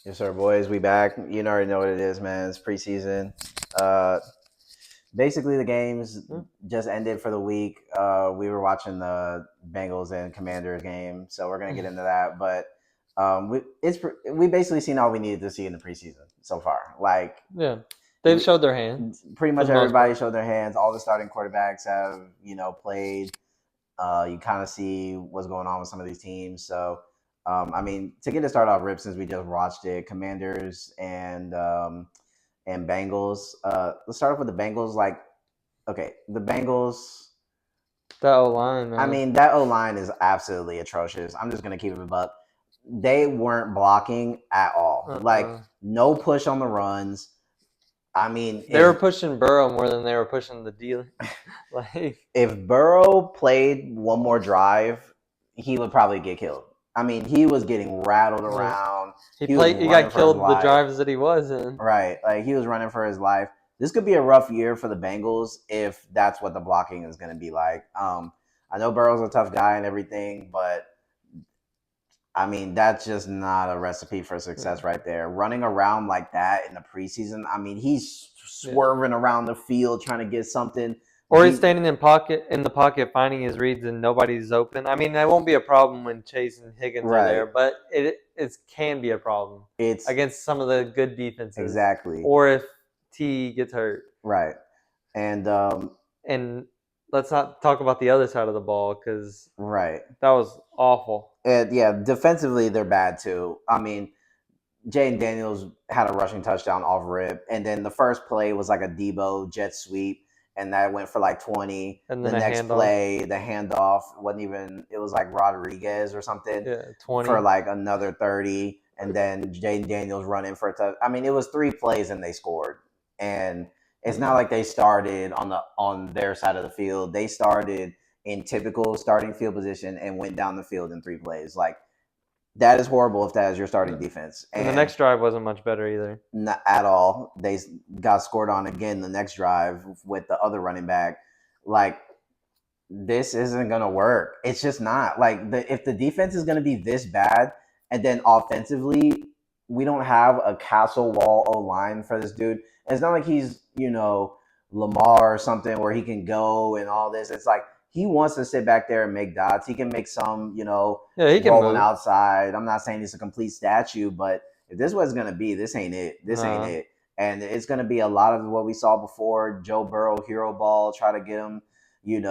Yes, sir, boys. We back. You already know what it is, man. It's preseason. Uh, Basically, the games Hmm? just ended for the week. We were watching the Bengals and Commanders game, so we're gonna get into that. But we basically seen all we needed to see in the preseason so far. Like Yeah, they've we, showed their hand pretty for much the most everybody part. showed their hands. All the starting quarterbacks have played. You kind of see what's going on with some of these teams. So, I mean, to get it started off, Rip, since we just watched it, Commanders and Bengals. Let's start off with the Bengals. Like, okay, the Bengals. That O line, I man. mean, that O line is absolutely atrocious. I'm just gonna keep it a buck. They weren't blocking at all. Like, Uh-uh. no push on the runs. I mean, They were pushing Burrow more than they were pushing the deal. Like, if Burrow played one more drive, he would probably get killed. I mean, he was getting rattled yeah. around. he He was played. He running got for his killed the life. drives that he was in. Right. Like he was running for his life. This could be a rough year for the Bengals if that's what the blocking is going to be like. I know Burrow's a tough guy and everything, but I mean, that's just not a recipe for success right there. Running around like that in the preseason, I mean, he's swerving around the field trying to get something. Or he's standing in the pocket, finding his reads, and nobody's open. I mean, that won't be a problem when Chase and Higgins are Right. there, but it can be a problem It's against some of the good defenses, exactly or if T gets hurt. right. And And let's not talk about the other side of the ball because right. that was awful. And yeah, defensively they're bad too. I mean, Jaden Daniels had a rushing touchdown off rip, and then the first play was like a Debo jet sweep, and that went for like 20. And The then a next handoff. play, the handoff wasn't even. It was like Rodriguez or something Yeah, 20. for like another 30, and then Jaden Daniels running for a touch. I mean, it was 3 plays and they scored, and it's not like they started on their side of the field. They started in typical starting field position and went down the field in 3 plays. Like that is horrible if that is your starting defense. And the next drive wasn't much better either. Not at all. They got scored on again the next drive with the other running back. Like this isn't gonna work. It's just not. Like if the defense is gonna be this bad, and then offensively we don't have a castle wall O line for this dude. And it's not like he's Lamar or something where he can go and all this. It's like he wants to sit back there and make dots. He can make some, Yeah, he can rolling move. outside. I'm not saying he's a complete statue, but if this was gonna be, this ain't it. This ain't it. And it's gonna be a lot of what we saw before. Joe Burrow hero ball, try to get him, in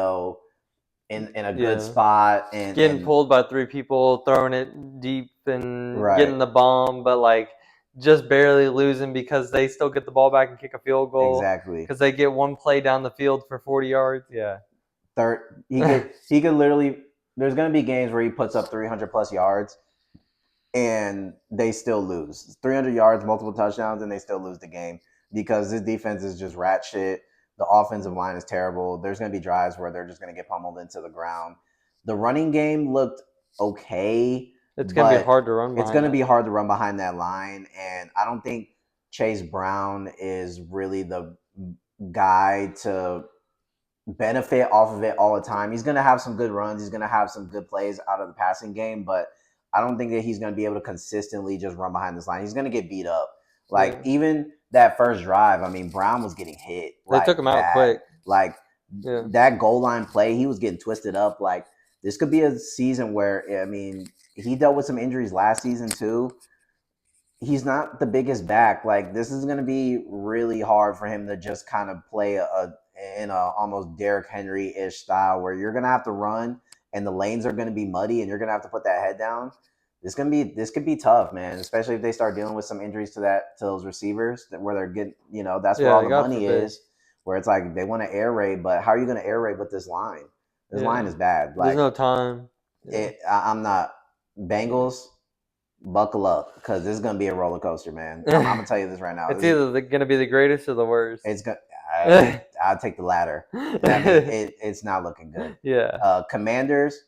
a good spot and getting pulled by 3 people, throwing it deep and right. getting the bomb, but like just barely losing because they still get the ball back and kick a field goal. Exactly. Because they get one play down the field for 40 yards. Yeah. He could literally. There's gonna be games where he puts up 300 plus yards, and they still lose. 300 yards, multiple touchdowns, and they still lose the game because this defense is just rat shit. The offensive line is terrible. There's going to be drives where they're just going to get pummeled into the ground. The running game looked okay. It's going to be hard to run It's going to be hard to run behind that line. And I don't think Chase Brown is really the guy to benefit off of it all the time. He's going to have some good runs. He's going to have some good plays out of the passing game. But I don't think that he's going to be able to consistently just run behind this line. He's going to get beat up. Like, even that first drive, I mean, Brown was getting hit. They took him out quick. Like, that goal line play, he was getting twisted up. Like, this could be a season where, I mean, he dealt with some injuries last season, too. He's not the biggest back. Like, this is going to be really hard for him to just kind of play in a almost Derrick Henry-ish style where you're going to have to run and the lanes are going to be muddy and you're going to have to put that head down. This could be tough, man, especially if they start dealing with some injuries to those receivers where they're getting, that's where all the money is, where it's like they want to air raid, but how are you going to air raid with this line? This line is bad. Like, there's no time. I'm not Bengals. Buckle up because this is gonna be a roller coaster, man. I'm gonna tell you this right now. It's either gonna be the greatest or the worst. It's gonna. I'll take the latter. I mean, it's not looking good. Yeah. Commanders,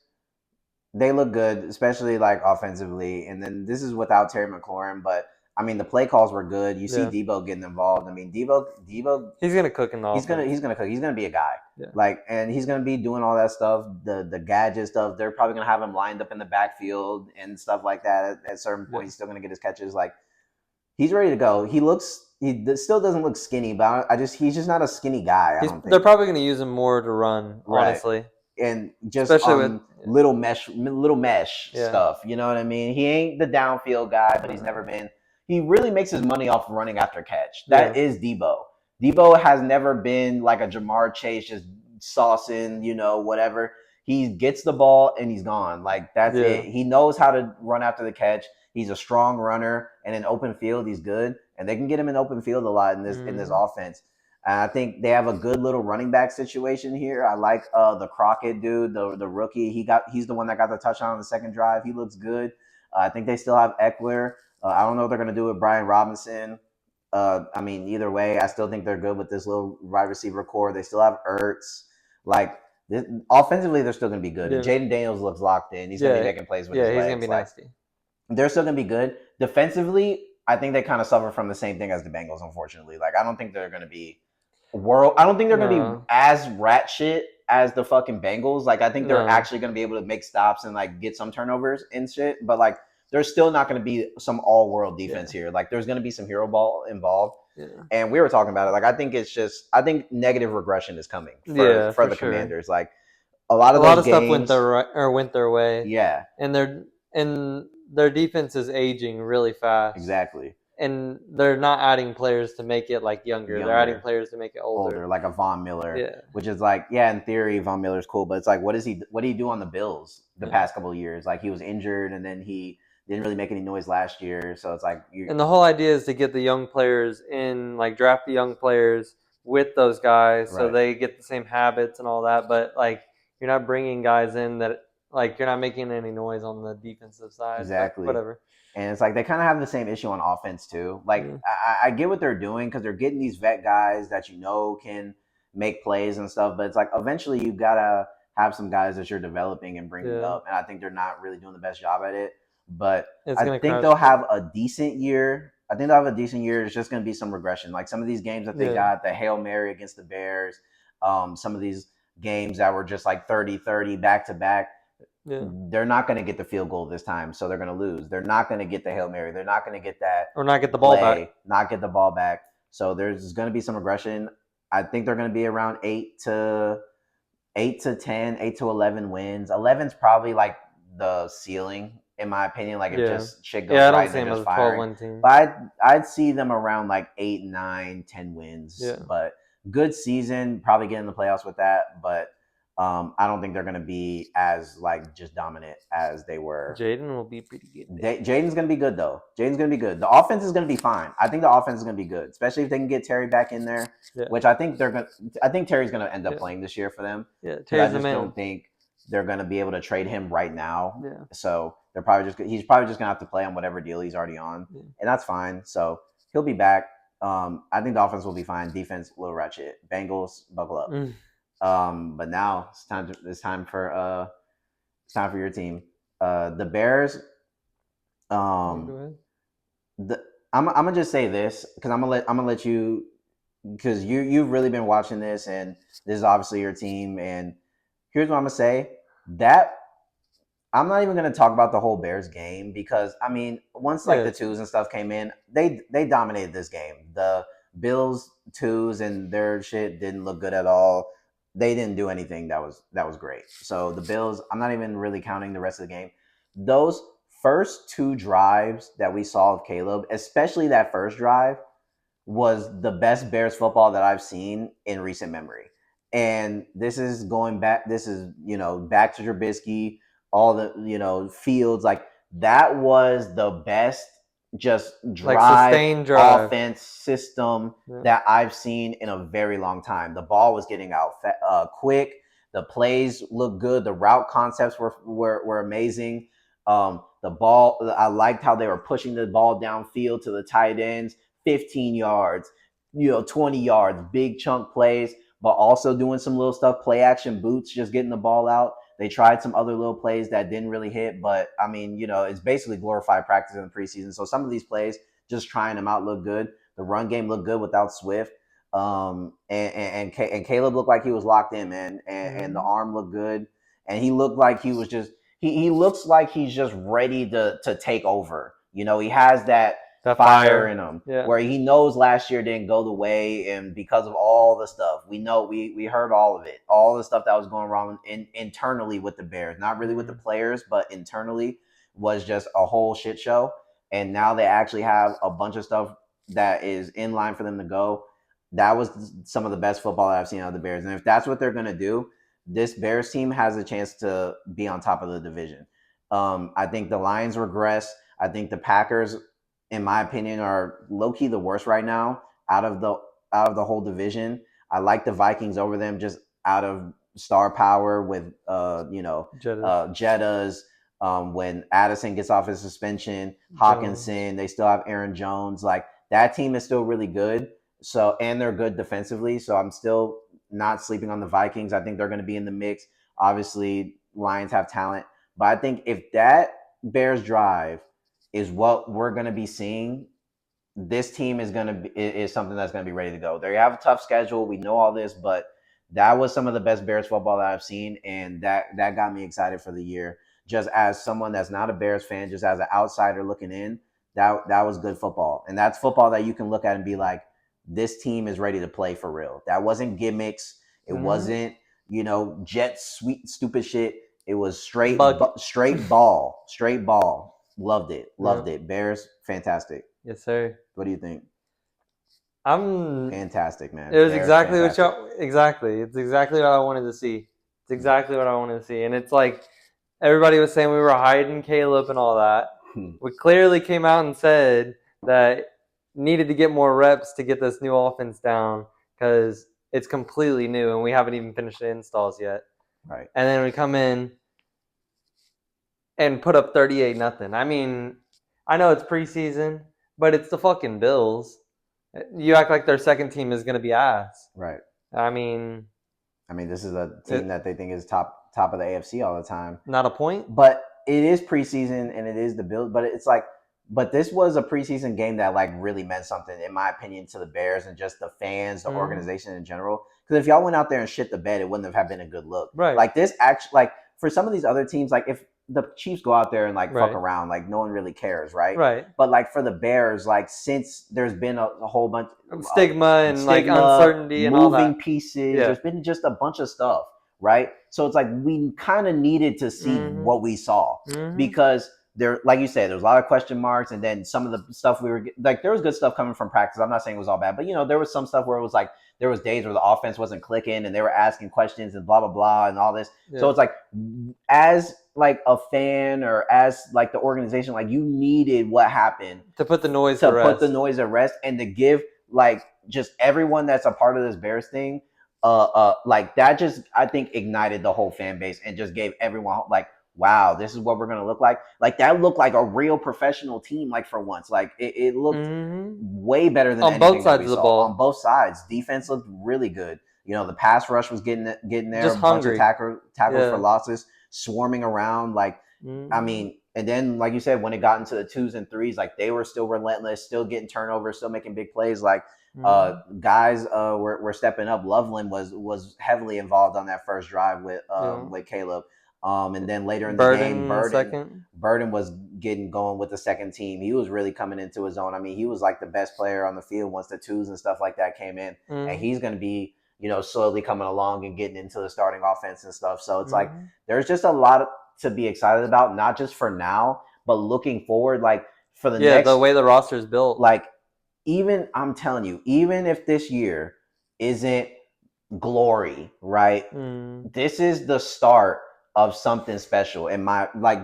they look good, especially like offensively. And then this is without Terry McLaurin, but I mean the play calls were good. You see Debo getting involved. I mean Debo, he's gonna cook in the offense. He's gonna cook. He's gonna be a guy. Yeah. Like, and he's gonna be doing all that stuff, the gadget stuff. They're probably gonna have him lined up in the backfield and stuff like that. At certain point, he's still gonna get his catches. Like, He's ready to go. He still doesn't look skinny, but he's just not a skinny guy. I don't They're think. probably going to use him more to run, Right. honestly, And just especially with on little mesh yeah. stuff. You know what I mean? He ain't the downfield guy, but he's never been. He really makes his money off running after catch. Yeah. That is Debo. Debo has never been like a Jamar Chase just saucing, whatever. He gets the ball and he's gone. Like that's Yeah. it. He knows how to run after the catch. He's a strong runner, and in open field, he's good. And they can get him in open field a lot in this offense. I think they have a good little running back situation here. I like the Crockett dude, the rookie. He's the one that got the touchdown on the second drive. He looks good. I think they still have Eckler. I don't know what they're gonna do with Brian Robinson. I mean, either way, I still think they're good with this little wide receiver core. They still have Ertz. Like offensively, they're still gonna be good. And Yeah. Jaden Daniels looks locked in. He's gonna be Yeah. making plays with Yeah. his He's going to legs. be Like nasty. they're still gonna be good defensively. I think they kind of suffer from the same thing as the Bengals, unfortunately. Like I don't think they're gonna be I don't think they're gonna be No. as rat shit as the fucking Bengals. Like I think they're No. actually gonna be able to make stops and like get some turnovers and shit. But like there's still not gonna be some all world defense here. Like there's gonna be some hero ball involved. Yeah. And we were talking about it. Like I think negative regression is coming for Yeah, for for the sure. Commanders. Like a lot A of lot those of stuff went games. their way, Yeah, and their defense is aging really fast, exactly. and they're not adding players to make it like younger. They're adding Younger, players to make it older. older, like a Von Miller, Yeah. which is like, yeah, in theory, Von Miller's cool, but it's like, what did he do on the Bills the Yeah. past couple of years? Like he was injured, and then he didn't really make any noise last year. So it's like, And the whole idea is to get the young players in, like draft the young players with those guys, so right, they get the same habits and all that. But like, you're not bringing guys in that like you're not making any noise on the defensive side. But exactly. whatever. And it's like they kind of have the same issue on offense too. Like Yeah. I get what they're doing because they're getting these vet guys that can make plays and stuff. But it's like eventually you gotta have some guys that you're developing and bringing Yeah. up. And I think they're not really doing the best job at it. But It's I gonna think crash. they'll have a decent year. I think they'll have a decent year. It's just gonna be some regression. Like some of these games that they Yeah. got, the Hail Mary against the Bears, some of these games that were just like 30-30 back to back. Yeah. They're not going to get the field goal this time, so they're going to lose. They're not going to get the Hail Mary. They're not going to get that Or not get the ball back. play, not get the ball back. So there's going to be some regression. I think they're going to be around 8 to 10, 8 to 11 wins. 11's probably like the ceiling, in my opinion. Like if Yeah. just shit goes Yeah, I right don't and see they're him as just a 12 firing. win team. But I'd see them around like 8, 9, 10 wins. Yeah. But good season, probably get in the playoffs with that. But I don't think they're going to be as like just dominant as they were. Jaden will be pretty good. Jaden's going to be good though. Jaden's going to be good. The offense is going to be fine. I think the offense is going to be good, especially if they can get Terry back in there, Yeah. which I think they're going. I think Terry's going to end up Yeah. playing this year for them. Yeah, I Terry's the just man. don't think they're going to be able to trade him right now. Yeah. So he's probably just going to have to play on whatever deal he's already on, Yeah. and that's fine. So he'll be back. I think the offense will be fine. Defense, a little ratchet. Bengals, buckle up. But now it's time for your team. The Bears. Go I'm ahead. gonna just say this because I'm gonna let you because you've really been watching this and this is obviously your team and here's what I'm gonna say that I'm not even gonna talk about the whole Bears game because I mean once like Yeah. the twos and stuff came in they dominated this game. The Bills twos and their shit didn't look good at all. They didn't do anything that was great. So the Bills, I'm not even really counting the rest of the game. Those first two drives that we saw of Caleb, especially that first drive, was the best Bears football that I've seen in recent memory. And this is going back. This is back to Trubisky, all the Fields. Like that was the best just Like drive sustained drive. offense system Yeah. that I've seen in a very long time. The ball was getting out quick. The plays looked good. The route concepts were amazing. The ball, I liked how they were pushing the ball downfield to the tight ends, 15 yards, 20 yards, big chunk plays, but also doing some little stuff, play action boots, just getting the ball out. They tried some other little plays that didn't really hit, but I mean, it's basically glorified practice in the preseason. So some of these plays, just trying them out, look good. The run game looked good without Swift. And Caleb looked like he was locked in, man. And the arm looked good. And he looked like he was just he looks like he's just ready to take over. He has That fire in him. Yeah. Where he knows last year didn't go the way, and because of all the stuff, we heard all of it, all the stuff that was going wrong internally with the Bears, not really with the players, but internally was just a whole shit show. And now they actually have a bunch of stuff that is in line for them to go. That was some of the best football that I've seen out of the Bears, and if that's what they're gonna do, this Bears team has a chance to be on top of the division. I think the Lions regress. I think the Packers, in my opinion, are low key the worst right now out of the whole division. I like the Vikings over them just out of star power with Jettas. When Addison gets off his suspension, Hawkinson, they still have Aaron Jones. Like that team is still really good. So and they're good defensively. So I'm still not sleeping on the Vikings. I think they're going to be in the mix. Obviously, Lions have talent, but I think if that Bears drive is what we're going to be seeing, this team is something that's going to be ready to go. They have a tough schedule. We know all this, but that was some of the best Bears football that I've seen, and that got me excited for the year. Just as someone that's not a Bears fan, just as an outsider looking in, that was good football, and that's football that you can look at and be like, this team is ready to play for real. That wasn't gimmicks. It wasn't jet sweet stupid shit. It was straight ball. Loved it. Bears, fantastic. Yes, sir. What do you think? I'm fantastic, man. It was Bears, exactly fantastic. exactly. It's exactly what I wanted to see. It's exactly what I wanted to see. And it's like everybody was saying we were hiding Caleb and all that. We clearly came out and said that needed to get more reps to get this new offense down because it's completely new and we haven't even finished the installs yet. Right. And then we come in and put up 38-0. I mean, I know it's preseason, but it's the fucking Bills. You act like their second team is going to be ass. Right. I mean, this is a team that they think is top of the AFC all the time. Not a point. But it is preseason and it is the Bills. But it's like, but this was a preseason game that like really meant something, in my opinion, to the Bears and just the fans, the organization in general. Because if y'all went out there and shit the bed, it wouldn't have been a good look. Right. Like this actually, like for some of these other teams, like if the Chiefs go out there and like fuck around, like no one really cares, right? Right. But like for the Bears, like since there's been a whole bunch of stigma and like uncertainty and all that, moving pieces, there's been just a bunch of stuff, right? So it's like we kind of needed to see what we saw because there, like you said, there was a lot of question marks, and then some of the stuff we were like, there was good stuff coming from practice. I'm not saying it was all bad, but there was some stuff where it was like there was days where the offense wasn't clicking and they were asking questions and blah blah blah and all this. So it's like, as like a fan or as like the organization, like you needed what happened to put the noise at rest and to give like just everyone that's a part of this Bears thing, like that just, I think, ignited the whole fan base and just gave everyone like, wow, this is what we're gonna look like. Like that looked like a real professional team. Like for once, like it looked way better than on both sides of the ball. On both sides, defense looked really good. The pass rush was getting there. Just a hungry. bunch of tackles for losses, swarming around. Like I mean, and then like you said, when it got into the 2s and 3s, like they were still relentless, still getting turnovers, still making big plays. Like guys were stepping up. Loveland was heavily involved on that first drive with Caleb. And then later in the game, Burden was getting going with the second team. He was really coming into his own. I mean, he was like the best player on the field once the 2s and stuff like that came in. And he's going to be, slowly coming along and getting into the starting offense and stuff. So it's like there's just a lot to be excited about, not just for now, but looking forward, like for the next. The way the roster is built. Like I'm telling you, even if this year isn't glory, right? This is the start of something special.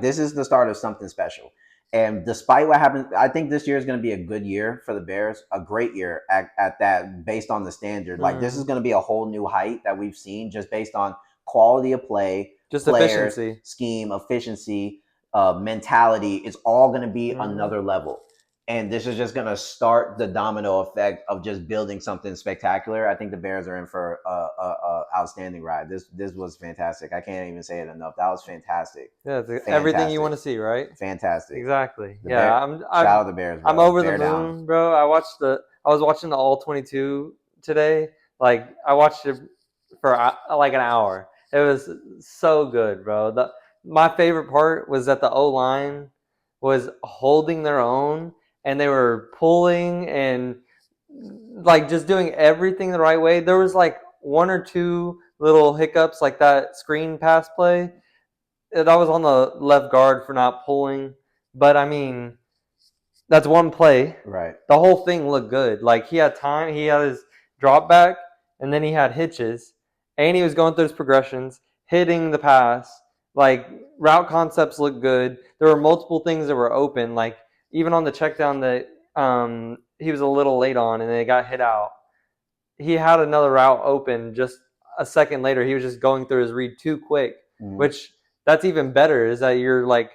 This is the start of something special. And despite what happened, I think this year is going to be a good year for the Bears, a great year at that, based on the standard. Like this is going to be a whole new height that we've seen just based on quality of play, just players, efficiency, scheme, efficiency, mentality. It's all going to be another level. And this is just going to start the domino effect of just building something spectacular. I think the Bears are in for a outstanding ride. This was fantastic. I can't even say it enough. That was fantastic. Yeah, it's everything you want to see, right? Fantastic. Exactly. Shout out the Bears, bro. I'm over the moon, bro. I was watching the All 22 today. Like I watched it for like an hour. It was so good, bro. My favorite part was that the O-line was holding their own. and they were pulling and like just doing everything the right way. There was like one or two little hiccups, like that screen pass play that was on the left guard for not pulling. But I mean, that's one play. Right. The whole thing looked good. Like he had time, he had his drop back, and then he had hitches, and he was going through his progressions, hitting the pass. Like route concepts looked good. There were multiple things that were open. Like even on the check down that he was a little late on, and they got hit out. He had another route open just a second later. He was just going through his read too quick, which that's even better. Is that you're like,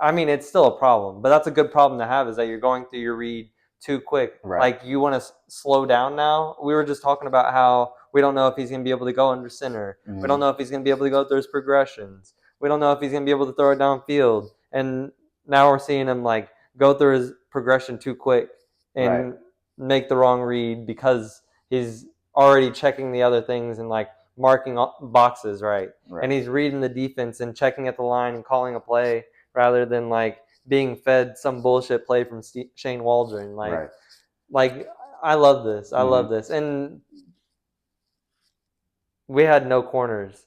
I mean, it's still a problem, but that's a good problem to have. Is that you're going through your read too quick. Right. Like you want to slow down now. We were just talking about how we don't know if he's going to be able to go under center. We don't know if he's going to be able to go through his progressions. We don't know if he's going to be able to throw it downfield. And now we're seeing him like go through his progression too quick and make the wrong read because he's already checking the other things and like marking boxes right. And he's reading the defense and checking at the line and calling a play rather than like being fed some bullshit play from Shane Waldron. Like I love this. I love this. And we had no corners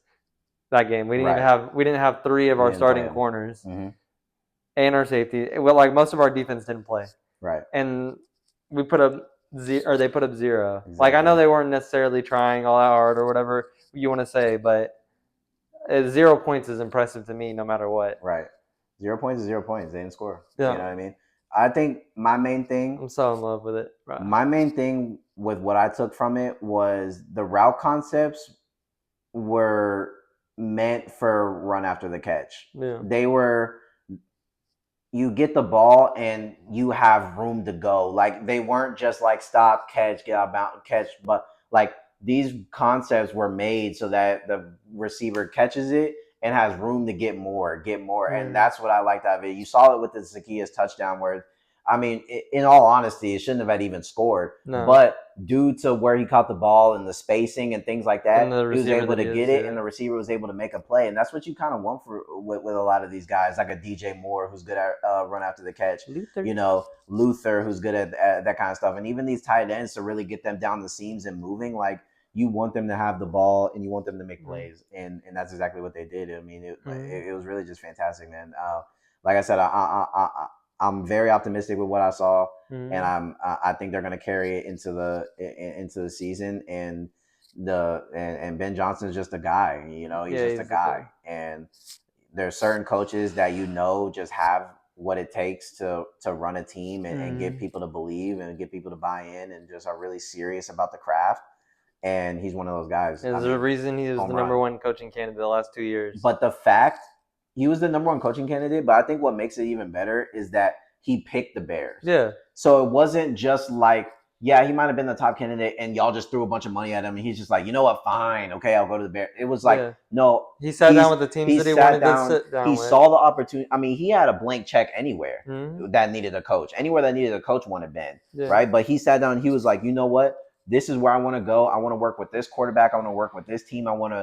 that game. We didn't have three of our starting corners and our safety. Well, like most of our defense didn't play. Right. And we put up they put up 0. Exactly. Like I know they weren't necessarily trying all that hard or whatever you want to say, but 0 points is impressive to me no matter what. Right. 0 points is 0 points. They didn't score. Yeah. You know what I mean? I think my main thing. I'm so in love with it. Right. My main thing with what I took from it was the route concepts were meant for run after the catch. Yeah. They were. You get the ball and you have room to go. Like they weren't just like stop, catch, get out, bounce, catch, but like these concepts were made so that the receiver catches it and has room to get more. And that's what I liked out of it. You saw it with the Zacchaeus touchdown where, I mean, in all honesty, it shouldn't have had even scored. No. But due to where he caught the ball and the spacing and things like that, he was able to get it, and the receiver was able to make a play. And that's what you kind of want with a lot of these guys, like a DJ Moore who's good at run after the catch. Luther. You know, Luther who's good at that kind of stuff. And even these tight ends to really get them down the seams and moving, like you want them to have the ball and you want them to make plays. And that's exactly what they did. I mean, it was really just fantastic, man. Like I said, I'm very optimistic with what I saw, and I think they're going to carry it into the season. And Ben Johnson's just a guy, you know, he's just a guy. And there's certain coaches that just have what it takes to run a team and get people to believe and get people to buy in and just are really serious about the craft. And he's one of those guys. There's a reason he was the number one coaching candidate the last 2 years. But the fact he was the number one coaching candidate, but I think what makes it even better is that he picked the Bears. Yeah. So it wasn't just like, yeah, he might have been the top candidate and y'all just threw a bunch of money at him and he's just like, you know what, fine, okay, I'll go to the Bears. It was like, no. He sat down with the teams that he wanted to sit down with. He saw the opportunity. I mean, he had a blank check anywhere that needed a coach. Anywhere that needed a coach would have been, right? But he sat down and he was like, you know what? This is where I want to go. I want to work with this quarterback. I want to work with this team. I want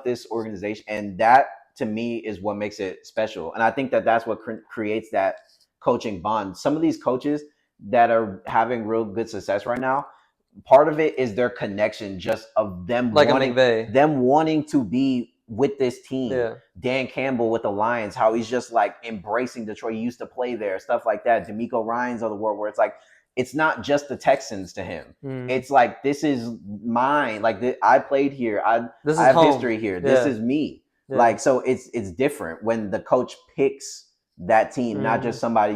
this organization. And that, to me, is what makes it special. And I think that's what creates that coaching bond. Some of these coaches that are having real good success right now, part of it is their connection, just of them like wanting to be with this team. Yeah. Dan Campbell with the Lions, how he's just like embracing Detroit. He used to play there, stuff like that. D'Amico Ryans of the world, where it's like, it's not just the Texans to him. It's like, this is mine. Like I played here. I have home. History here. This is me. Yeah. Like, so it's different when the coach picks that team, not just somebody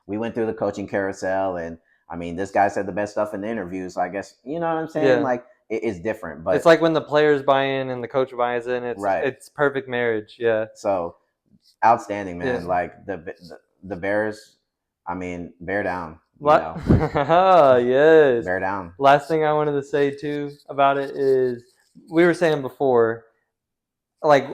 we went through the coaching carousel and I mean, this guy said the best stuff in the interviews. So I guess, you know what I'm saying? Yeah. Like it's different, but it's like when the players buy in and the coach buys in, it's perfect marriage. Yeah. So outstanding, man. Yeah. Like the Bears, I mean, bear down. Yes. Bear down. Last thing I wanted to say too about it is we were saying before, like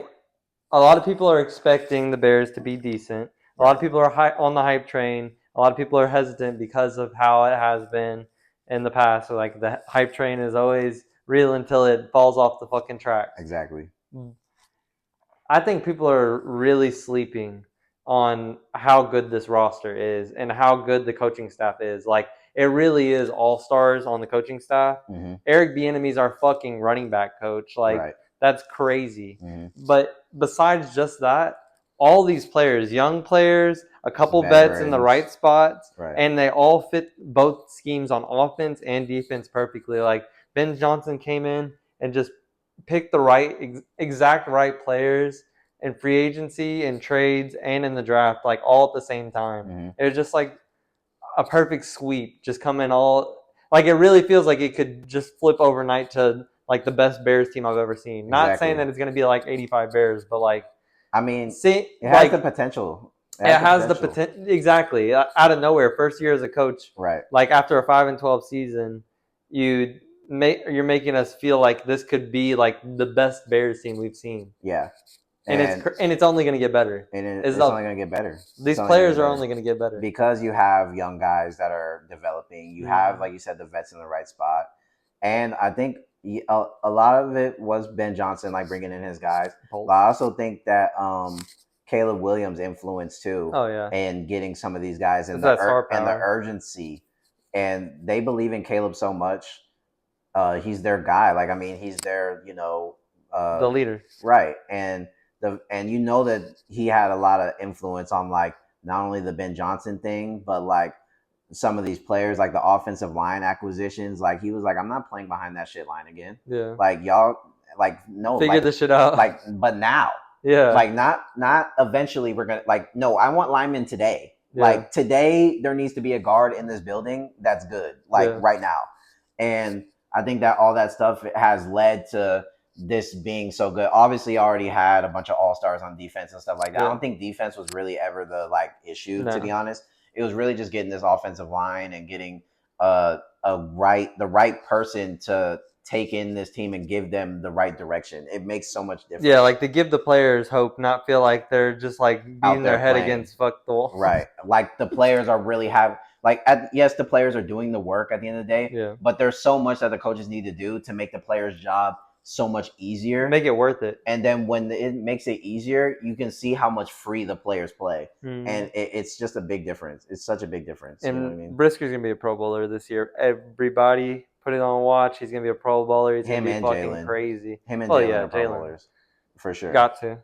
a lot of people are expecting the Bears to be decent. A lot of people are on the hype train. A lot of people are hesitant because of how it has been in the past. So like the hype train is always real until it falls off the fucking tracks. Exactly. I think people are really sleeping on how good this roster is and how good the coaching staff is. Like, it really is all stars on the coaching staff. Mm-hmm. Eric Bieniemy's our fucking running back coach. Like, Right. that's crazy. Mm-hmm. But besides just that, all these players, young players, a couple vets in the right spots, Right. and they all fit both schemes on offense and defense perfectly. Like, Ben Johnson came in and just picked the right, exact right players in free agency and trades and in the draft, like all at the same time. Mm-hmm. It was just like a perfect sweep, just come in all like it really feels like it could just flip overnight to like the best Bears team I've ever seen. Not saying that it's going to be like 85 Bears, but like I mean, see, it has like the potential. it has the potential. Exactly, out of nowhere, first year as a coach, Right. like after a 5-12 season, you're making us feel like this could be like the best Bears team we've seen. Yeah. And it's only going to get better. And it's only going to get better. These players are only going to get better because you have young guys that are developing. You have, like you said, the vets in the right spot, and I think a lot of it was Ben Johnson, like bringing in his guys. But I also think that Caleb Williams' influence too. Oh yeah, and getting some of these guys and the urgency, and they believe in Caleb so much. He's their guy. Like, I mean, he's their the leader, right? And you know that he had a lot of influence on like not only the Ben Johnson thing, but like some of these players, like the offensive line acquisitions. Like, he was like, I'm not playing behind that shit line again. Yeah. Like, y'all, like, no, figure this shit out. Like, but now, yeah. Like, not eventually we're gonna, like, no, I want linemen today. Yeah. Like, today there needs to be a guard in this building that's good. Like, right now. And I think that all that stuff has led to this being so good. Obviously, already had a bunch of all-stars on defense and stuff like that. I don't think defense was really ever the like issue, to be honest. It was really just getting this offensive line and getting the right person to take in this team and give them the right direction. It makes so much difference. Yeah, like to give the players hope, not feel like they're just like beating their head against fuck the wall. Right. Like, the players are really yes, the players are doing the work at the end of the day. Yeah. But there's so much that the coaches need to do to make the players' job so much easier. Make it worth it. And then when it makes it easier, you can see how much free the players play. And it's just a big difference. It's such a big difference. And you know what I mean? Brisker's going to be a Pro Bowler this year. Everybody put it on watch. He's going to be a Pro Bowler. He's going to be fucking crazy. Him and Jalen are Pro Bowlers. For sure. Got to.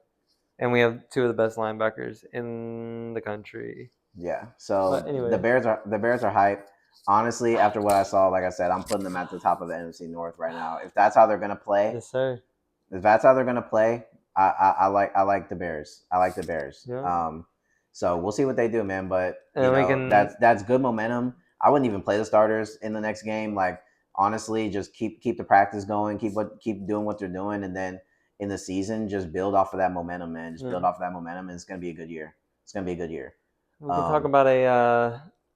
And we have two of the best linebackers in the country. Yeah. So anyway, the Bears are hype. Honestly, after what I saw, like I said, I'm putting them at the top of the NFC North right now. If that's how they're gonna play, yes, sir. If that's how they're gonna play, I like the Bears. I like the Bears. Yeah. So we'll see what they do, man. But that's good momentum. I wouldn't even play the starters in the next game. Like, honestly, just keep the practice going, keep doing what they're doing, and then in the season, just build off of that momentum, man. Just build off of that momentum, and it's gonna be a good year. It's gonna be a good year. We can talk about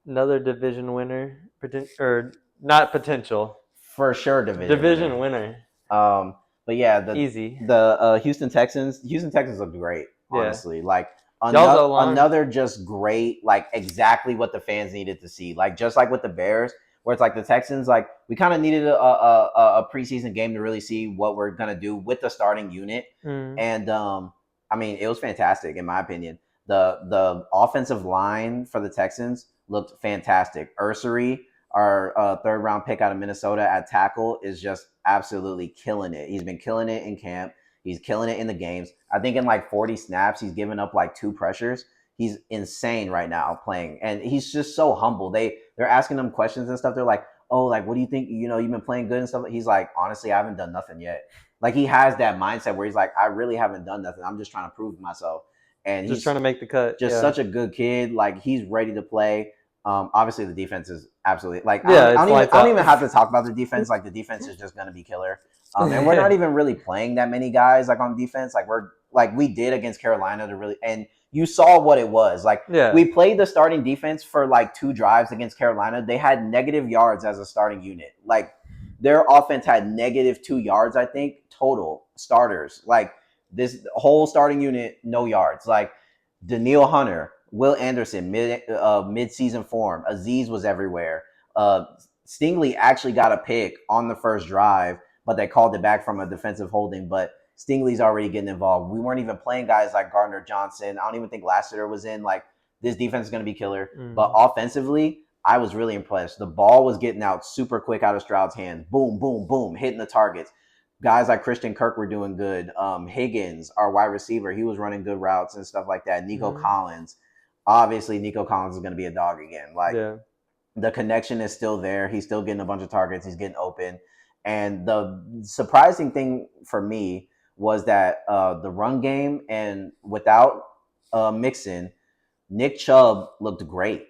another division winner, or not potential. For sure, division winner. But yeah, easy. The Houston Texans looked great, honestly. Yeah. Like, another just great, like, exactly what the fans needed to see. Like, just like with the Bears, where it's like the Texans, like, we kind of needed a preseason game to really see what we're gonna do with the starting unit. And I mean, it was fantastic in my opinion. The offensive line for the Texans looked fantastic. Ursary, our third round pick out of Minnesota at tackle, is just absolutely killing it. He's been killing it in camp. He's killing it in the games. I think in like 40 snaps, he's given up like 2 pressures. He's insane right now playing. And he's just so humble. They're asking him questions and stuff. They're like, oh, like, what do you think? You've been playing good and stuff. He's like, honestly, I haven't done nothing yet. Like, he has that mindset where he's like, I really haven't done nothing. I'm just trying to prove myself. And he's just trying to make the cut. Just such a good kid. Like, he's ready to play. Obviously the defense is absolutely like, yeah, I don't even have to talk about the defense. Like, the defense is just going to be killer. And we're not even really playing that many guys like on defense. Like we did against Carolina to really, and you saw what it was. Like, we played the starting defense for like 2 drives against Carolina. They had negative yards as a starting unit. Like, their offense had negative 2 yards, I think, total starters. Like, this whole starting unit, no yards. Like, Daniil Hunter, Will Anderson, mid-season form. Aziz was everywhere. Stingley actually got a pick on the first drive, but they called it back from a defensive holding. But Stingley's already getting involved. We weren't even playing guys like Gardner Johnson. I don't even think Lassiter was in. Like, this defense is going to be killer. But offensively, I was really impressed. The ball was getting out super quick out of Stroud's hands. Boom, boom, boom, hitting the targets. Guys like Christian Kirk were doing good. Higgins, our wide receiver, he was running good routes and stuff like that. Nico Collins. Obviously, Nico Collins is going to be a dog again. Like, the connection is still there. He's still getting a bunch of targets. He's getting open. And the surprising thing for me was that the run game, and without Mixon, Nick Chubb looked great.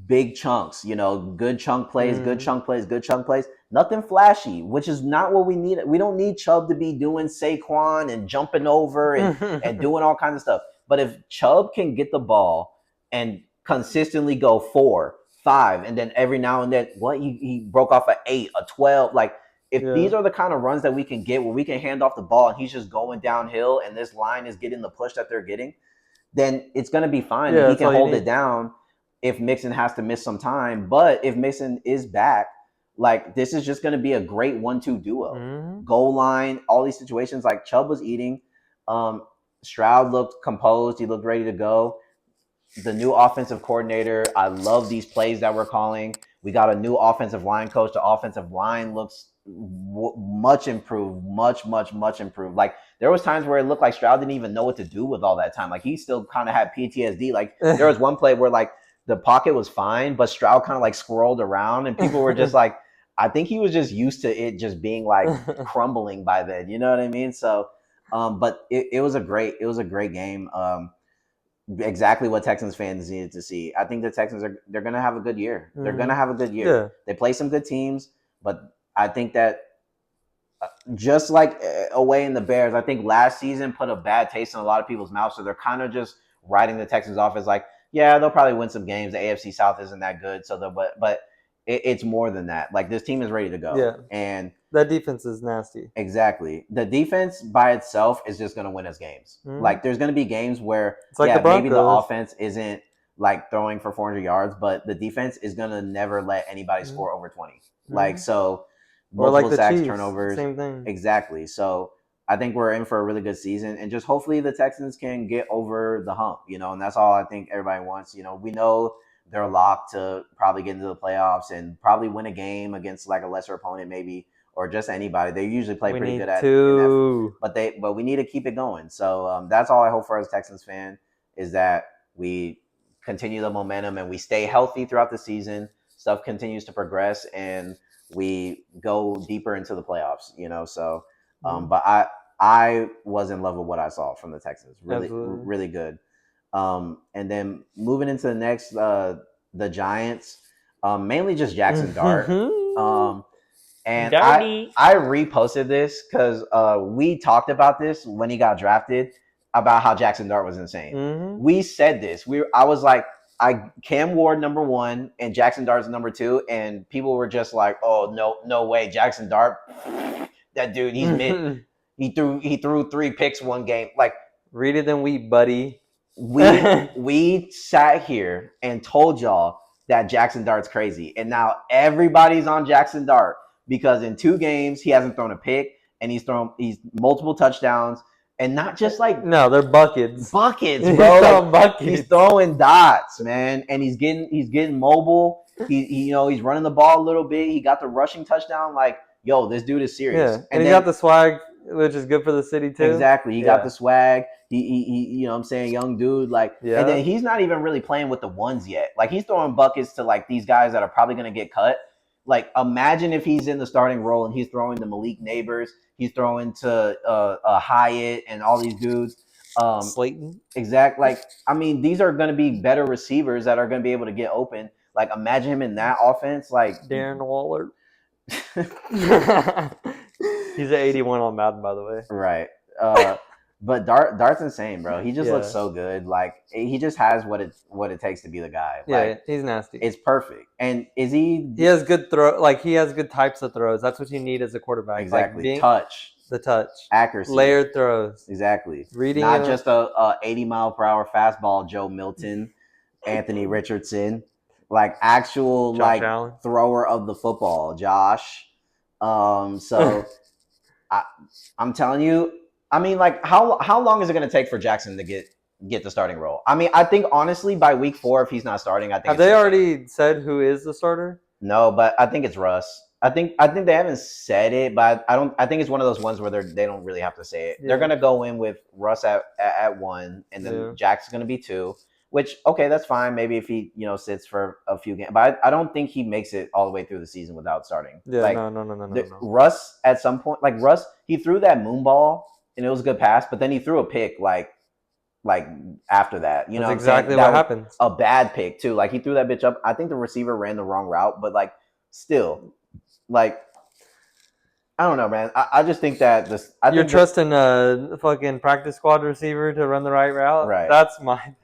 Big chunks, good chunk plays, good chunk plays, good chunk plays. Nothing flashy, which is not what we need. We don't need Chubb to be doing Saquon and jumping over and doing all kinds of stuff. But if Chubb can get the ball and consistently go 4, 5, and then every now and then, he broke off an 8, a 12. Like, if these are the kind of runs that we can get where we can hand off the ball and he's just going downhill and this line is getting the push that they're getting, then it's going to be fine. And he can hold it down if Mixon has to miss some time. But if Mixon is back, like, this is just going to be a great 1-2 duo. Goal line, all these situations. Like, Chubb was eating. Stroud looked composed. He looked ready to go. The new offensive coordinator, I love these plays that we're calling. We got a new offensive line coach. The offensive line looks much improved, much improved. Like, there was times where it looked like Stroud didn't even know what to do with all that time. Like, he still kind of had PTSD. Like, there was one play where, like, the pocket was fine, but Stroud kind of, like, swirled around, and people were just like, I think he was just used to it just being, like, crumbling by then. You know what I mean? So, but it was a great game. Exactly what Texans fans needed to see. I think the Texans they're going to have a good year. They're going to have a good year. Yeah. They play some good teams, but I think that just like away in the Bears, I think last season put a bad taste in a lot of people's mouths. So they're kind of just writing the Texans off as like, yeah, they'll probably win some games. The AFC South isn't that good, so but it's more than that. Like, this team is ready to go. Yeah. And that defense is nasty. Exactly. The defense by itself is just going to win us games. Like, there's going to be games where, it's like maybe the offense isn't, like, throwing for 400 yards, but the defense is going to never let anybody score over 20. Like, so multiple like sacks, Chiefs, turnovers. Same thing. Exactly. So I think we're in for a really good season, and just hopefully the Texans can get over the hump, and that's all I think everybody wants. We know they're locked to probably get into the playoffs and probably win a game against, like, a lesser opponent maybe, or just anybody. They usually play pretty good at it. But we need to keep it going. So that's all I hope for as a Texans fan, is that we continue the momentum and we stay healthy throughout the season. Stuff continues to progress and we go deeper into the playoffs, So, but I was in love with what I saw from the Texans. Really good. And then moving into the next, the Giants, mainly just Jackson Dart. And I reposted this because we talked about this when he got drafted, about how Jackson Dart was insane. We said this. I was like, Cam Ward number 1 and Jackson Dart's number 2, and people were just like, oh, no way, Jackson Dart, that dude, he's mid. He threw 3 picks one game. Like, read it and weep, buddy. We sat here and told y'all that Jackson Dart's crazy, and now everybody's on Jackson Dart because in 2 games he hasn't thrown a pick, and he's multiple touchdowns, and not just like, no, they're buckets, bro. He's throwing dots, man, and he's getting mobile. He's running the ball a little bit. He got the rushing touchdown. Like, yo, this dude is serious. Yeah, and he got the swag, which is good for the city too. Exactly, he got the swag. He what I'm saying, young dude. Like, and then he's not even really playing with the ones yet. Like, he's throwing buckets to, like, these guys that are probably going to get cut. Like, imagine if he's in the starting role and he's throwing to Malik Neighbors, he's throwing to Hyatt and all these dudes. Slayton. Exactly. Like, I mean, these are going to be better receivers that are going to be able to get open. Like, imagine him in that offense. Like, Darren Waller. He's an 81 on Madden, by the way. Right. But Dart's insane, bro. He just looks so good. Like, he just has what it takes to be the guy. Yeah, he's nasty. It's perfect. And is he? He has good throw. Like, he has good types of throws. That's what you need as a quarterback. Exactly. Like, the touch, accuracy, layered throws. Exactly. Reading, not just a 80-mile-per-hour fastball. Joe Milton, Anthony Richardson, like actual Josh Allen. thrower of the football. Josh. So. I'm telling you. I mean, like how long is it going to take for Jackson to get the starting role? I mean, I think honestly by week 4, if he's not starting, I think Have it's they too soon. already said who is the starter? No, but I think it's Russ. I think they haven't said it, but I don't. I think it's one of those ones where they don't really have to say it. They're Yeah. gonna go in with Russ at 1, and then Yeah. Jack's gonna be 2. Which okay, that's fine. Maybe if he sits for a few games, but I don't think he makes it all the way through the season without starting. Yeah. Like No. Russ at some point, like Russ, he threw that moon ball and it was a good pass, but then he threw a pick like after that. You know That's what I'm saying? exactly That what was happens. a bad pick too. Like he threw that bitch up. I think the receiver ran the wrong route, but like still, like I don't know, man. I just think that this. I You're think this trusting a fucking practice squad receiver to run the right route? right. That's my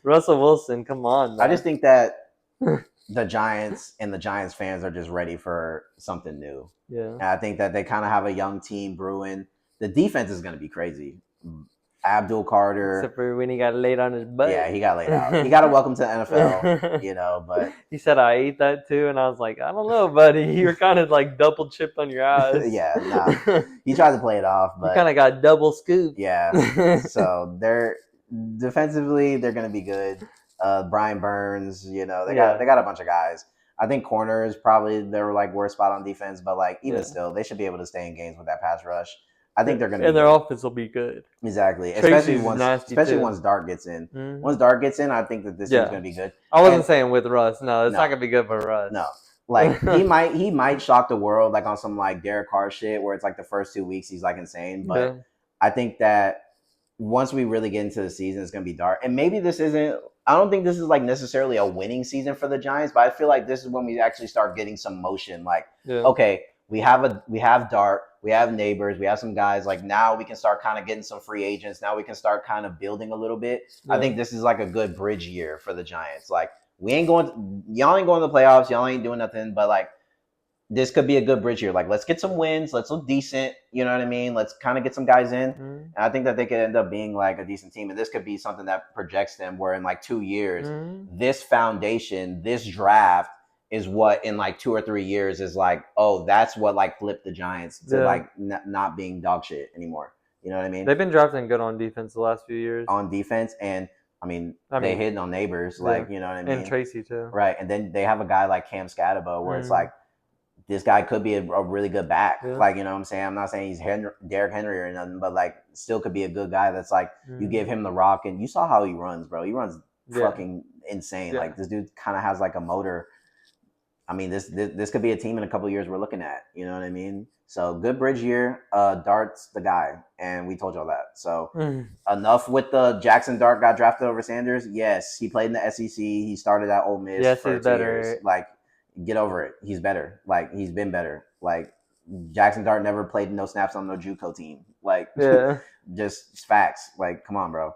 Russell Wilson. Come on, I man. just think that the Giants and the Giants fans are just ready for something new. Yeah. And I think that they kind of have a young team brewing. The defense is going to be crazy. Abdul Carter. Except for when he got laid on his butt. Yeah, he got laid out. He got a welcome to the NFL, but he said I ate that too, and I was like, I don't know, buddy. You were kind of like double chipped on your ass. yeah, nah. He tried to play it off, but you kind of got double scooped. Yeah. So they're defensively they're going to be good. Brian Burns, they got a bunch of guys. I think corners probably their like worst spot on defense, but like even still, they should be able to stay in games with that pass rush. I think they're going to be and their good. offense will be good. Exactly, Tracy's nasty once Dart gets in. Mm-hmm. Once Dart gets in, I think that this team's going to be good. I wasn't saying with Russ. No, it's not going to be good for Russ. No, like he might shock the world like on some like Derek Carr shit where it's like the first 2 weeks he's like insane, but I think that once we really get into the season, it's going to be Dart, and maybe this isn't. I don't think this is like necessarily a winning season for the Giants, but I feel like this is when we actually start getting some motion. Like, okay, we have Dart, we have Neighbors, we have some guys. Like now we can start kind of getting some free agents. Now we can start kind of building a little bit. I think this is like a good bridge year for the Giants. Like y'all ain't going to the playoffs, y'all ain't doing nothing, but like this could be a good bridge year. Like let's get some wins, let's look decent. You know what I mean? Let's kind of get some guys in. And I think that they could end up being like a decent team. And this could be something that projects them where in like 2 years, this foundation, this draft is what in like 2 or 3 years is like, oh, that's what like flipped the Giants to like not being dog shit anymore. You know what I mean? They've been drafting good on defense the last few years. On defense, and I mean they hitting on Neighbors, like you know what I mean? And Tracy too. Right. And then they have a guy like Cam Scatabo where it's like this guy could be a really good back. Like, you know what I'm saying? I'm not saying he's Derrick Henry or nothing, but like still could be a good guy that's like you give him the rock and you saw how he runs, bro. He runs fucking insane. Like this dude kind of has like a motor. I mean, this could be a team in a couple of years we're looking at. You know what I mean? So good bridge year. Dart's the guy, and we told y'all that. So enough with the Jackson Dart got drafted over Sanders. Yes, he played in the SEC. He started at Ole Miss for 2 years. Like, get over it. He's better. Like, he's been better. Like, Jackson Dart never played no snaps on no JUCO team. Like, just facts. Like, come on, bro.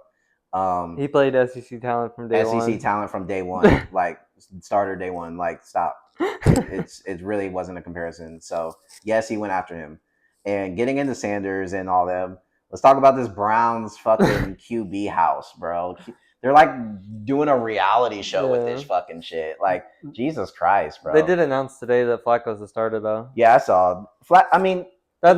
He played SEC talent from day one. SEC talent from day one. Like, starter day one. Like, stop. It really wasn't a comparison. So yes, he went after him. And getting into Sanders and all them, let's talk about this Browns fucking QB house, bro. They're like doing a reality show with this fucking shit. Like, Jesus Christ, bro. They did announce today that Flacco's the starter, though. Yeah, I saw. I mean, that's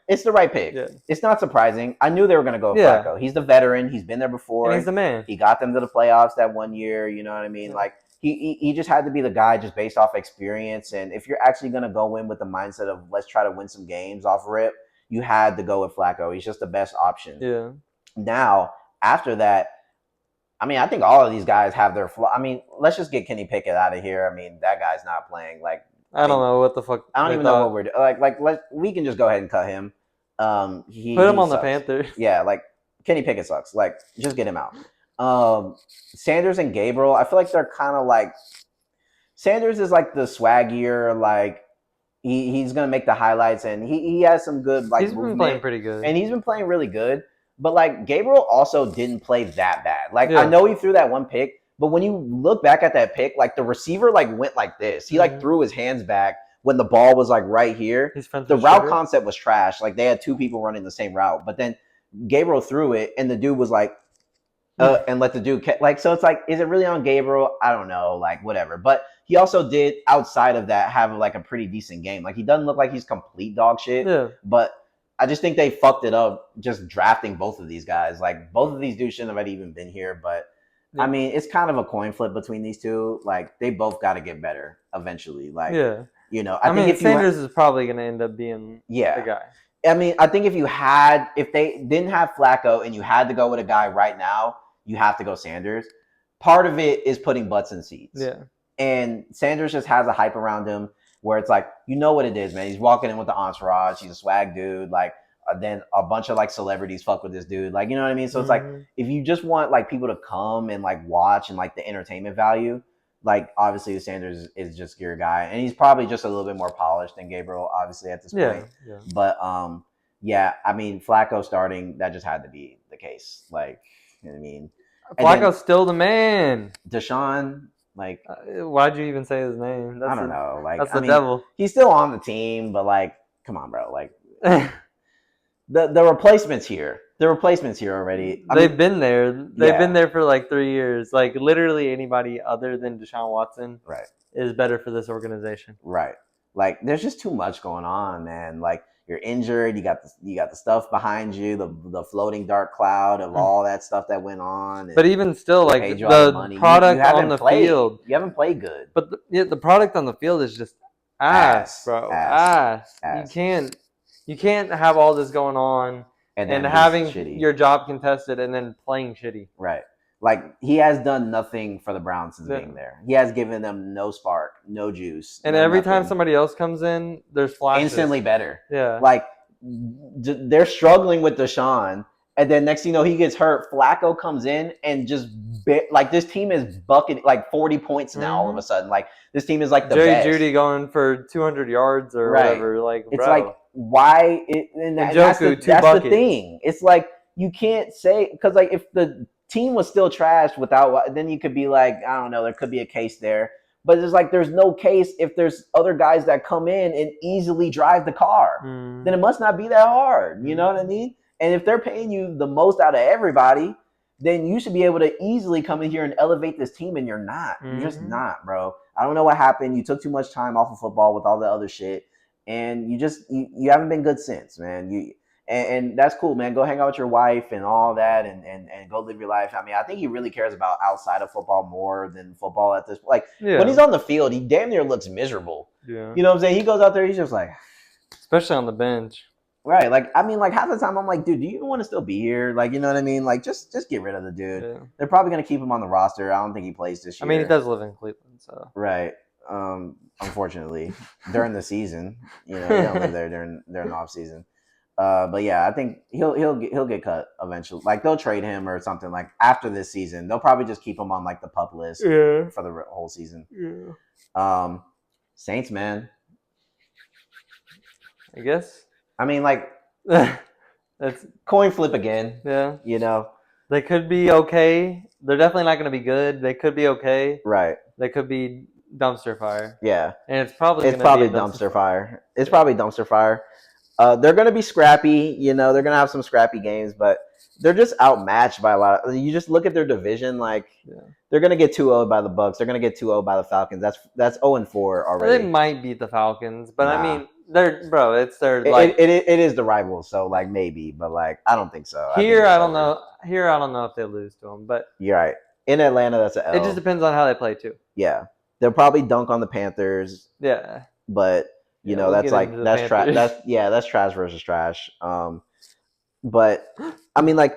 it's the right pick. Yeah. It's not surprising. I knew they were going to go with Flacco. He's the veteran. He's been there before. And he's the man. He got them to the playoffs that 1 year. You know what I mean? Like, he just had to be the guy just based off experience. And if you're actually going to go in with the mindset of let's try to win some games off rip, you had to go with Flacco. He's just the best option. Yeah. Now, after that, I mean, I think all of these guys have their flaw. I mean, let's just get Kenny Pickett out of here. I mean, that guy's not playing. Like, I don't know what the fuck. I don't even know what we're doing. Like, we can just go ahead and cut him. Put him on the Panthers. Yeah, like Kenny Pickett sucks. Like, just get him out. Sanders and Gabriel, I feel like they're kind of like Sanders is like the swaggier, like he's gonna make the highlights, and he has some good like. He's been playing pretty good, and he's been playing really good. But like Gabriel also didn't play that bad. Like I know he threw that one pick, but when you look back at that pick, like the receiver like went like this. He like threw his hands back when the ball was like right here. The route concept was trash. Like they had 2 people running the same route, but then Gabriel threw it, and the dude was like. And let the dude like, so it's like, is it really on Gabriel? I don't know, like whatever. But he also did outside of that have like a pretty decent game. Like he doesn't look like he's complete dog shit, but I just think they fucked it up just drafting both of these guys. Like both of these dudes shouldn't have even been here, but I mean, it's kind of a coin flip between these two. Like they both got to get better eventually. Like I think mean, if you Sanders is probably going to end up being the guy. I mean, I think if they didn't have Flacco and you had to go with a guy right now, you have to go Sanders. Part of it is putting butts in seats. Yeah. And Sanders just has a hype around him where it's like, you know what it is, man. He's walking in with the entourage. He's a swag dude. Like, then a bunch of like celebrities fuck with this dude. Like, you know what I mean? So it's like, if you just want like people to come and like watch and like the entertainment value, like obviously Sanders is just your guy. And he's probably just a little bit more polished than Gabriel, obviously, at this point. Yeah. But yeah, I mean, Flacco starting, that just had to be the case. Like, you know what I mean? Flacco's still the man. Deshaun, like, why'd you even say his name? I don't know. Like, that's the devil. He's still on the team, but like, come on, bro. Like, the replacements here. The replacements here already. They've been there. They've been there for like 3 years. Like literally anybody other than Deshaun Watson, is better for this organization. Right. Like, there's just too much going on, man. Like, you're injured. You got the stuff behind you, the floating dark cloud of all that stuff that went on. But even still, like the product on the field, you haven't played good. But the product on the field is just ass, bro. Ass. You can't have all this going on and having your job contested and then playing shitty. Right. Like, he has done nothing for the Browns since being there. He has given them no spark, no juice. And every time somebody else comes in, there's flashes. Instantly better. Yeah. Like, they're struggling with Deshaun, and then next thing you know, he gets hurt. Flacco comes in and just, like, this team is bucketing, like, 40 points now all of a sudden. Like, this team is like the Jerry best. Jeudy going for 200 yards or whatever. Like, it's like, why? That's the thing. It's like, you can't say, because, like, if the team was still trashed without, then you could be like, I don't know, there could be a case there. But it's like, there's no case if there's other guys that come in and easily drive the car. Then it must not be that hard. You know what I mean? And if they're paying you the most out of everybody, then you should be able to easily come in here and elevate this team, and you're not. You're just not, bro. I don't know what happened. You took too much time off of football with all the other shit, and you haven't been good since, man. And that's cool, man. Go hang out with your wife and all that, and go live your life. I mean, I think he really cares about outside of football more than football at this point. Like, when he's on the field, he damn near looks miserable. Yeah. You know what I'm saying? He goes out there, he's just like... Especially on the bench. Right. Like, I mean, like, half the time I'm like, dude, do you even want to still be here? Like, you know what I mean? Like, just get rid of the dude. Yeah. They're probably going to keep him on the roster. I don't think he plays this year. I mean, he does live in Cleveland, so... Right. Unfortunately, during the season. You know, he don't live there during the off season. But yeah, I think he'll get cut eventually. Like, they'll trade him or something. Like, after this season, they'll probably just keep him on like the PUP list for the whole season. Yeah. Saints, man. I guess. I mean, like, that's coin flip again. Yeah. You know, they could be okay. They're definitely not going to be good. They could be okay. Right. They could be dumpster fire. Yeah. And it's probably dumpster fire. It's probably dumpster fire. They're going to be scrappy, you know, they're going to have some scrappy games, but they're just outmatched by a lot of, you just look at their division, like, they're going to get 2-0 by the Bucks. They're going to get 2-0 by the Falcons. That's 0-4 already. They might beat the Falcons, but I mean, it is the rival, so like maybe, but like I don't think so. I don't know. Here, I don't know if they lose to them, but you're right. In Atlanta, that's an L. It just depends on how they play too. Yeah, they'll probably dunk on the Panthers. Yeah, but you know that's trash. That's trash versus trash. But I mean, like,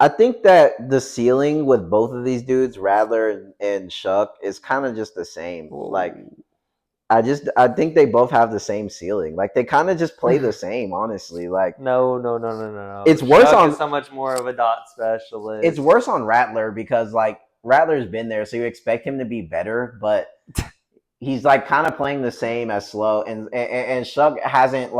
I think that the ceiling with both of these dudes, Rattler and Shuck, is kind of just the same. Ooh. Like, I think they both have the same ceiling. Like, they kind of just play the same, honestly. Like, no. It's worse Shuck is so much more of a dot specialist. It's worse on Rattler because, like, Rattler's been there, so you expect him to be better, but he's like kind of playing the same as Slow, and Shuck hasn't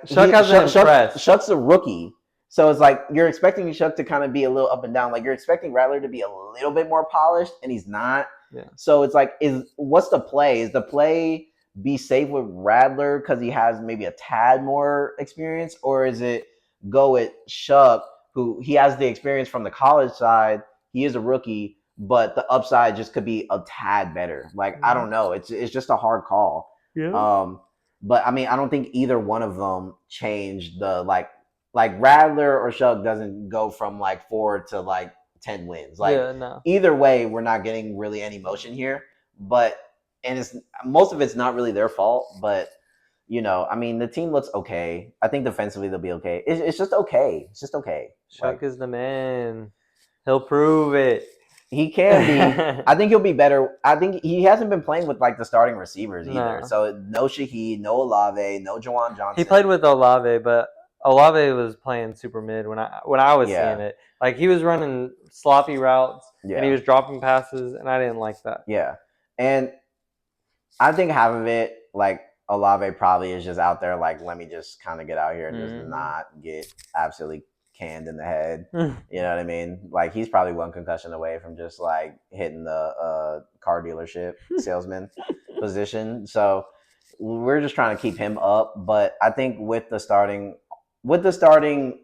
Shuck's a rookie. So it's like you're expecting Shuck to kind of be a little up and down. Like, you're expecting Rattler to be a little bit more polished, and he's not. Yeah. So it's like, what's the play? Is the play be safe with Rattler because he has maybe a tad more experience, or is it go with Shuck, who he has the experience from the college side? He is a rookie, but the upside just could be a tad better. Like, I don't know. It's just a hard call. Yeah. But I mean, I don't think either one of them changed the like Radler or Shuck doesn't go from like 4 to like 10 wins. Like no. either way, we're not getting really any motion here. But and it's most of it's not really their fault. But I mean, the team looks okay. I think defensively they'll be okay. It's just okay. It's just okay. Shuck is the man. He'll prove it. He can be. I think he'll be better. I think he hasn't been playing with like the starting receivers either. No. So no Shaheed, no Olave, no Jawan Johnson. He played with Olave, but Olave was playing super mid when I was seeing it. Like he was running sloppy routes and he was dropping passes, and I didn't like that. Yeah, and I think half of it, like Olave probably is just out there like, let me just kind of get out here and just not get absolutely canned in the head. You know what I mean? Like he's probably one concussion away from just like hitting the car dealership salesman position. So we're just trying to keep him up. But I think with the starting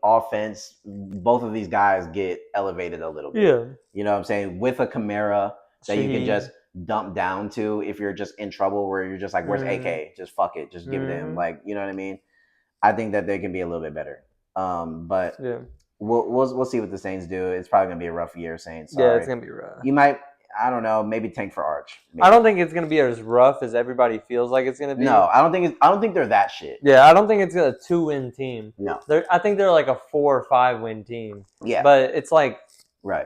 offense, both of these guys get elevated a little bit. Yeah. You know what I'm saying? With a Kamara that you can just dump down to if you're just in trouble, where you're just like, where's AK? Just fuck it. Just give it to him. Like, you know what I mean? I think that they can be a little bit better. But we'll see what the Saints do. It's probably gonna be a rough year, Saints. Sorry. Yeah, it's gonna be rough. You might, I don't know, maybe tank for Arch. Maybe. I don't think it's gonna be as rough as everybody feels like it's gonna be. No, I don't think they're that shit. Yeah, I don't think it's a 2-win team. No, I think they're like a 4 or 5 win team. Yeah, but it's like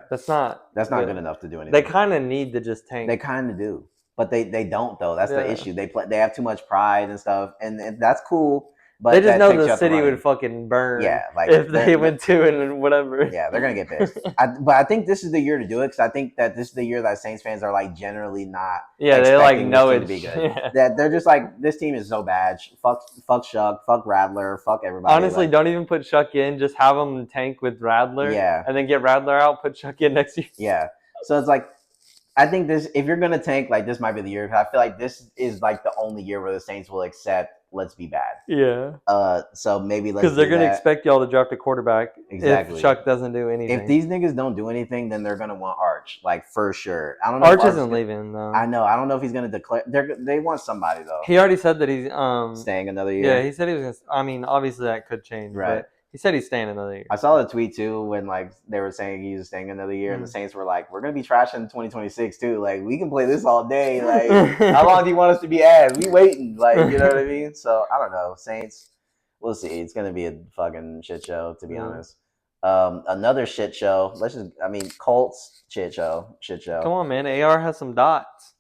that's not good enough to do anything. They kind of need to just tank. They kind of do, but they don't though. That's the issue. They have too much pride and stuff, and that's cool. But they just know the city would fucking burn. Yeah, like if they went 2 and whatever. Yeah, they're gonna get pissed. But I think this is the year to do it, because I think that this is the year that Saints fans are like generally not. Yeah, they like know it to be good. Yeah. That they're just like, this team is so bad. Fuck Shuck, fuck Radler, fuck everybody. Honestly, don't even put Shuck in. Just have them tank with Radler. Yeah, and then get Radler out. Put Shuck in next year. Yeah, so it's like, I think if you're gonna tank, like this might be the year. I feel like this is like the only year where the Saints will accept, let's be bad. Yeah. So maybe because they're gonna expect y'all to draft a quarterback. Exactly. If Shuck doesn't do anything. If these niggas don't do anything, then they're gonna want Arch, like for sure. I don't know. Arch isn't leaving though. I know. I don't know if he's gonna declare. They want somebody though. He already said that he's staying another year. Yeah, he said he was gonna. I mean, obviously that could change, right? But he said he's staying another year. I saw a tweet too when like they were saying he's staying another year, and the Saints were like, "We're gonna be trashing 2026 too. Like we can play this all day. Like how long do you want us to be at? We waiting. Like you know what I mean? So I don't know. Saints, we'll see. It's gonna be a fucking shit show, to be honest. Another shit show. Colts shit show. Come on, man. AR has some dots.